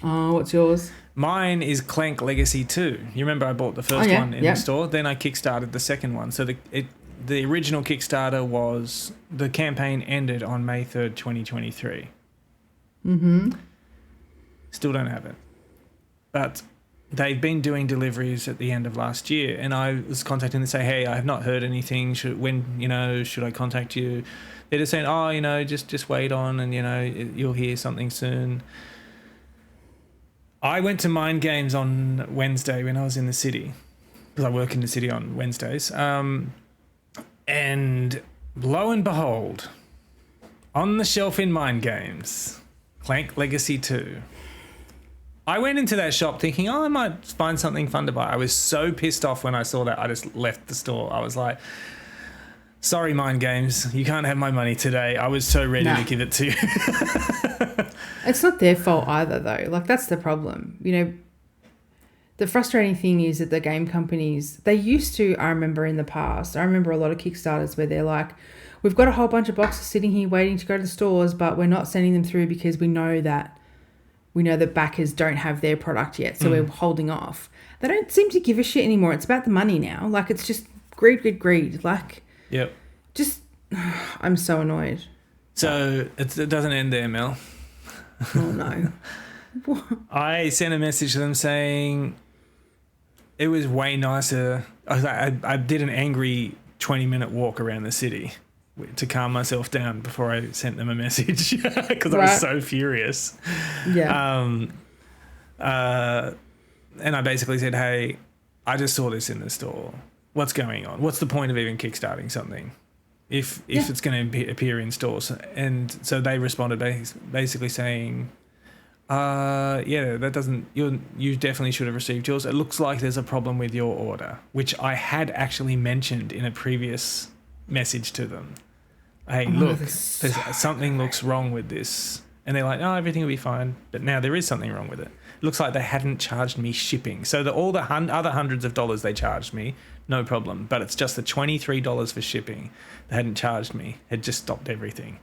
Speaker 2: Oh, what's yours?
Speaker 1: Mine is Clank Legacy 2. You remember I bought the first one in the store, then I kickstarted the second one. So the original Kickstarter was, the campaign ended on May 3rd, 2023.
Speaker 2: Mm-hmm.
Speaker 1: Still don't have it. But they've been doing deliveries at the end of last year, and I was contacting them to say, hey, I have not heard anything. Should I contact you? They're just saying, just wait on, and, you'll hear something soon. I went to Mind Games on Wednesday when I was in the city, because I work in the city on Wednesdays. And lo and behold, on the shelf in Mind Games, Clank Legacy 2. I went into that shop thinking, I might find something fun to buy. I was so pissed off when I saw that, I just left the store. I was like, sorry, Mind Games, you can't have my money today. I was so ready to give it to you.
Speaker 2: It's not their fault either, though. Like, that's the problem. The frustrating thing is that the game companies, they used to, I remember in the past, I remember a lot of Kickstarters where they're like, we've got a whole bunch of boxes sitting here waiting to go to the stores, but we're not sending them through because we know that backers don't have their product yet, so we're holding off. They don't seem to give a shit anymore. It's about the money now. Like, it's just greed. Like,
Speaker 1: yep.
Speaker 2: I'm so annoyed.
Speaker 1: So it doesn't end there, Mel.
Speaker 2: Oh, no.
Speaker 1: I sent a message to them saying it was way nicer. I did an angry 20-minute walk around the city to calm myself down before I sent them a message because I was so furious.
Speaker 2: Yeah.
Speaker 1: And I basically said, hey, I just saw this in the store. What's going on? What's the point of even kickstarting something if it's going to appear in stores? And so they responded basically saying, that doesn't, you definitely should have received yours. It looks like there's a problem with your order, which I had actually mentioned in a previous message to them. Hey, look, something looks wrong with this. And they're like, oh, everything will be fine. But now there is something wrong with it. It looks like they hadn't charged me shipping. So all the other hundreds of dollars they charged me, no problem. But it's just the $23 for shipping they hadn't charged me. Had just stopped everything.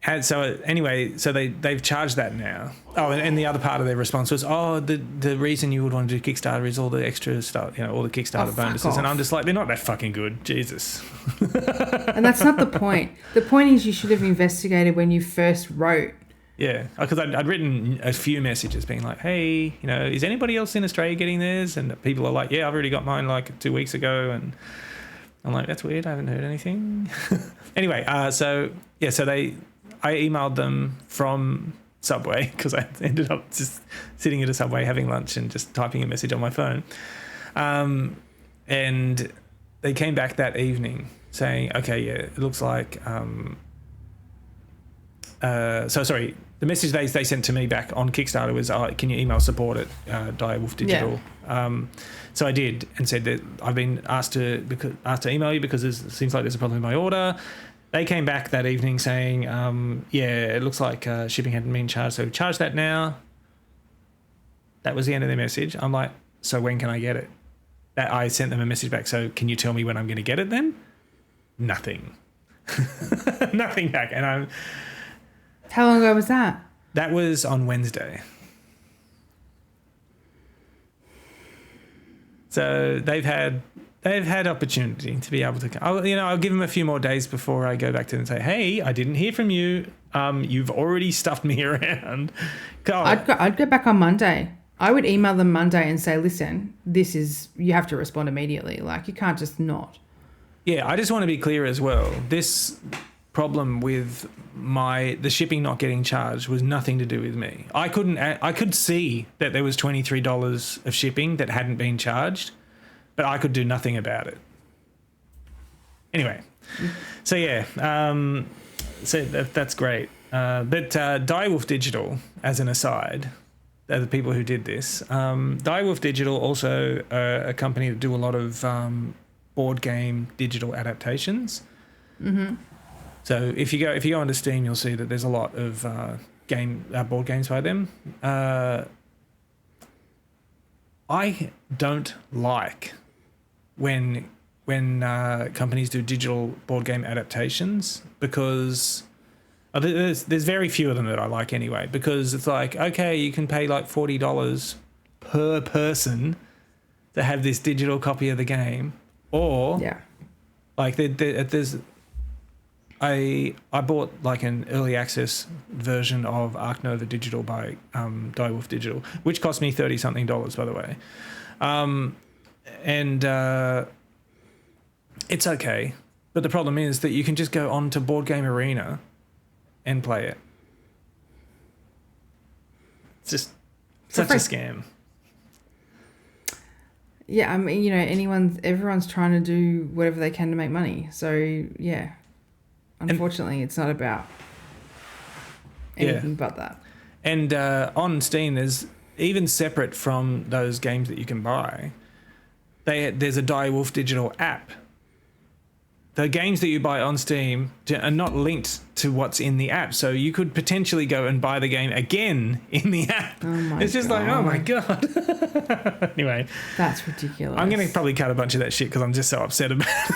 Speaker 1: And so anyway, so they've charged that now. Oh, and the other part of their response was, the reason you would want to do Kickstarter is all the extra stuff, all the Kickstarter bonuses. And I'm just like, they're not that fucking good. Jesus.
Speaker 2: And that's not the point. The point is you should have investigated when you first wrote.
Speaker 1: Yeah, because I'd written a few messages being like, hey, is anybody else in Australia getting theirs? And people are like, yeah, I've already got mine like 2 weeks ago. And I'm like, that's weird. I haven't heard anything. Anyway, I emailed them from Subway because I ended up just sitting at a Subway having lunch and just typing a message on my phone. And they came back that evening saying, okay, yeah, it looks like... the message they sent to me back on Kickstarter was, can you email support at Direwolf Digital? Yeah. So I did and said that I've been asked to email you because it seems like there's a problem with my order. They came back that evening saying, it looks like shipping hadn't been charged, so charge that now. That was the end of their message. I'm like, so when can I get it? I sent them a message back, so can you tell me when I'm going to get it then? Nothing. Nothing back. And
Speaker 2: How long ago was that?
Speaker 1: That was on Wednesday. So they've had opportunity to be able to. I'll give them a few more days before I go back to them and say, hey, I didn't hear from you. You've already stuffed me around.
Speaker 2: I'd go back on Monday. I would email them Monday and say, listen, you have to respond immediately. Like, you can't just not.
Speaker 1: Yeah, I just want to be clear as well. This problem with the shipping not getting charged was nothing to do with me. I could see that there was $23 of shipping that hadn't been charged, but I could do nothing about it. Anyway, so yeah, so that's great. But Direwolf Digital, as an aside, they're the people who did this. Direwolf Digital also a company that do a lot of board game digital adaptations. Mm-hmm. So if you go onto Steam, you'll see that there's a lot of board games by them. I don't like when companies do digital board game adaptations because there's very few of them that I like anyway, because it's like, okay, you can pay like $40 per person to have this digital copy of the game, or like there's I bought like an early access version of Arc Nova Digital by Direwolf Digital, which cost me $30-something, by the way. It's okay, but the problem is that you can just go on to Board Game Arena and play it. It's just such a scam.
Speaker 2: Yeah, I mean, everyone's trying to do whatever they can to make money. So, yeah. Unfortunately, it's not about anything but that.
Speaker 1: And on Steam, there's even separate from those games that you can buy, there's a Direwolf Digital app. The games that you buy on Steam are not linked to what's in the app, so you could potentially go and buy the game again in the app. It's just like, oh my God. Anyway.
Speaker 2: That's ridiculous.
Speaker 1: I'm going to probably cut a bunch of that shit because I'm just so upset about it.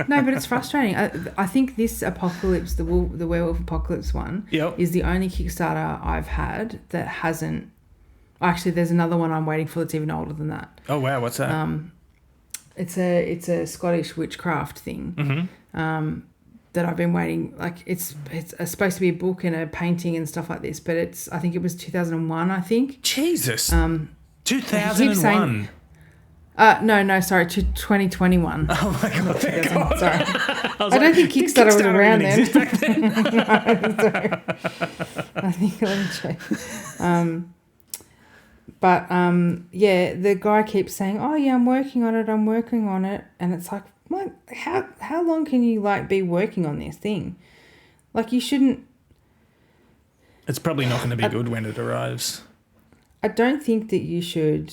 Speaker 2: No, but it's frustrating. I think this Apocalypse, the Werewolf Apocalypse one, is the only Kickstarter I've had that hasn't... Actually, there's another one I'm waiting for that's even older than that.
Speaker 1: Oh, wow. What's that?
Speaker 2: It's a Scottish witchcraft thing. Mm-hmm. that I've been waiting. Like it's supposed to be a book and a painting and stuff like this, but I think it was 2001. I think.
Speaker 1: Jesus. 2001.
Speaker 2: No, sorry, to 2021.
Speaker 1: Oh my god! Thank God.
Speaker 2: Sorry, I don't think Kickstarter was around then.
Speaker 1: Exist back then?
Speaker 2: No, sorry. I think let me check. But yeah, the guy keeps saying, "Oh yeah, I'm working on it," and it's like, what? How long can you like be working on this thing? Like you shouldn't.
Speaker 1: It's probably not going to be good when it arrives.
Speaker 2: I don't think that you should.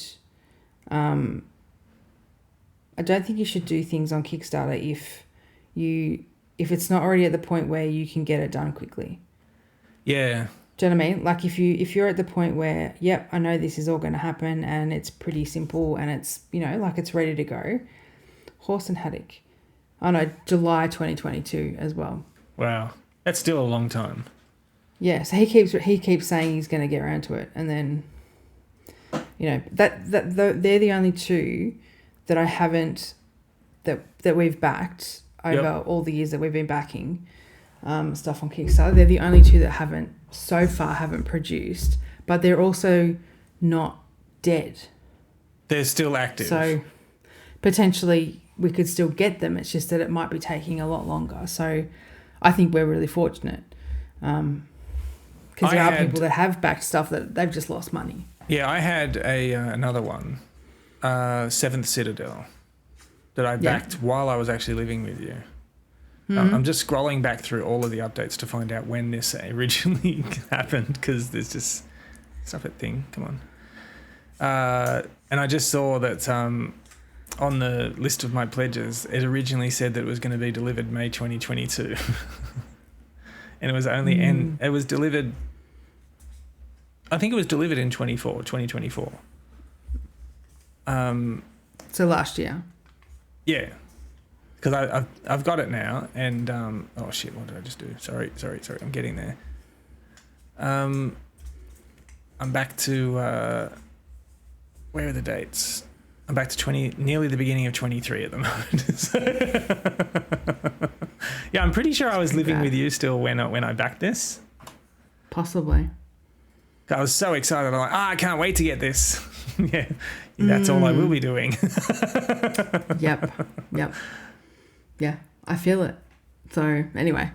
Speaker 2: I don't think you should do things on Kickstarter if it's not already at the point where you can get it done quickly.
Speaker 1: Yeah.
Speaker 2: Do you know what I mean? Like if you're at the point where, yep, I know this is all going to happen and it's pretty simple and it's, like it's ready to go. Horse and haddock. Oh no, July 2022 as well.
Speaker 1: Wow. That's still a long time.
Speaker 2: Yeah, so he keeps saying he's going to get around to it, and then they're the only two that I haven't that we've backed over all the years that we've been backing stuff on Kickstarter. They're the only two that haven't produced, but they're also not dead. They're
Speaker 1: still active.
Speaker 2: So potentially we could still get them. It's just that it might be taking a lot longer. So I think we're really fortunate because there are people that have backed stuff that they've just lost money.
Speaker 1: Yeah, I had another one, Seventh Citadel, that I backed while I was actually living with you. Mm-hmm. I'm just scrolling back through all of the updates to find out when this originally happened, because there's just stop it thing. Come on. And I just saw that on the list of my pledges, it originally said that it was going to be delivered May 2022, and it was only it was delivered. I think it was delivered in 2024.
Speaker 2: So last year.
Speaker 1: Yeah, because I've got it now, and oh shit, what did I just do? Sorry, I'm getting there. I'm back to where are the dates? I'm back to nearly the beginning of 23 at the moment. Yeah, I'm pretty sure I was living with you still when I backed this.
Speaker 2: Possibly.
Speaker 1: I was so excited. I'm like, I can't wait to get this. Yeah, that's all I will be doing.
Speaker 2: Yep. Yeah, I feel it. So anyway,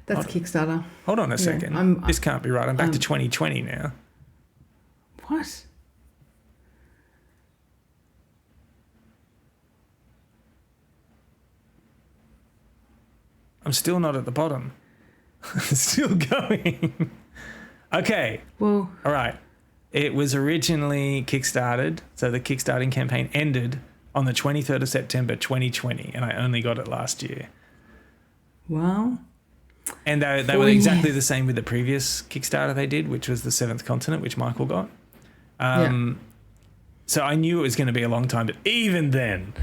Speaker 2: that's Kickstarter.
Speaker 1: Hold on a second. This can't be right. I'm back to 2020 now.
Speaker 2: What?
Speaker 1: I'm still not at the bottom. Still going. Okay.
Speaker 2: Well.
Speaker 1: All right. It was originally kickstarted, so the kickstarting campaign ended on the 23rd of September 2020, and I only got it last year.
Speaker 2: Well.
Speaker 1: And they were exactly the same with the previous Kickstarter they did, which was the Seventh Continent, which Michael got. So I knew it was going to be a long time, but even then,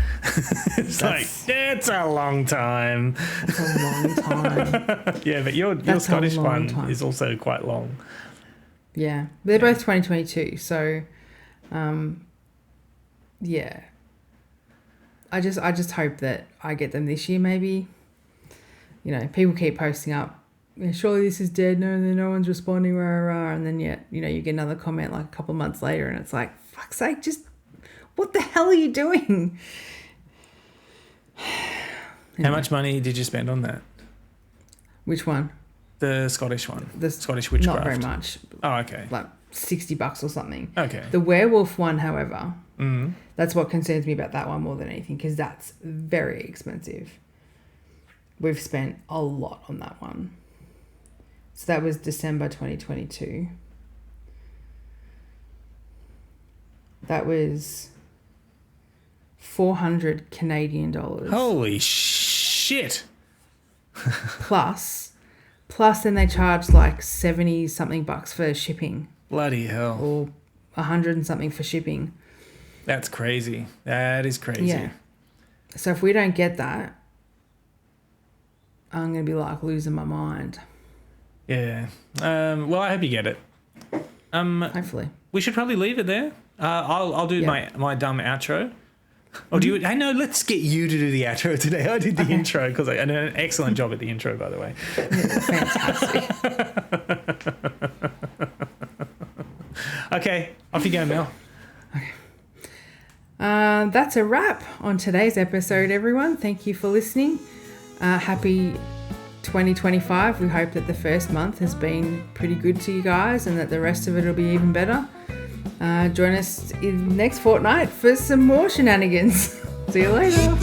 Speaker 1: it's a long time.
Speaker 2: That's a long time.
Speaker 1: Yeah, but your Scottish one is also quite long.
Speaker 2: Yeah, they're both 2022. So, yeah. I just hope that I get them this year. Maybe, people keep posting up. Surely this is dead. No one's responding. Rah, rah, and then you get another comment like a couple of months later, and it's like, fuck's sake, just what the hell are you doing?
Speaker 1: How much money did you spend on that?
Speaker 2: Which one?
Speaker 1: The Scottish one. The Scottish Witchcraft.
Speaker 2: Not very much.
Speaker 1: Oh, okay.
Speaker 2: Like $60 or something.
Speaker 1: Okay.
Speaker 2: The werewolf one, however, that's what concerns me about that one more than anything, because that's very expensive. We've spent a lot on that one. So that was December 2022. That was 400 Canadian dollars.
Speaker 1: Holy shit.
Speaker 2: Plus then they charged like 70 something bucks for shipping.
Speaker 1: Bloody hell.
Speaker 2: Or 100 and something for shipping.
Speaker 1: That's crazy. That is crazy.
Speaker 2: Yeah. So if we don't get that, I'm going to be like losing my mind.
Speaker 1: Yeah. Well, I hope you get it.
Speaker 2: Hopefully.
Speaker 1: We should probably leave it there. I'll do my dumb outro. Or do you? I know. Let's get you to do the outro today. I did the intro because I did an excellent job at the intro, by the way.
Speaker 2: Yeah, fantastic.
Speaker 1: Okay, off you go, Mel.
Speaker 2: That's a wrap on today's episode, everyone. Thank you for listening. Happy 2025. We hope that the first month has been pretty good to you guys and that the rest of it will be even better. Join us in next fortnight for some more shenanigans. See you later.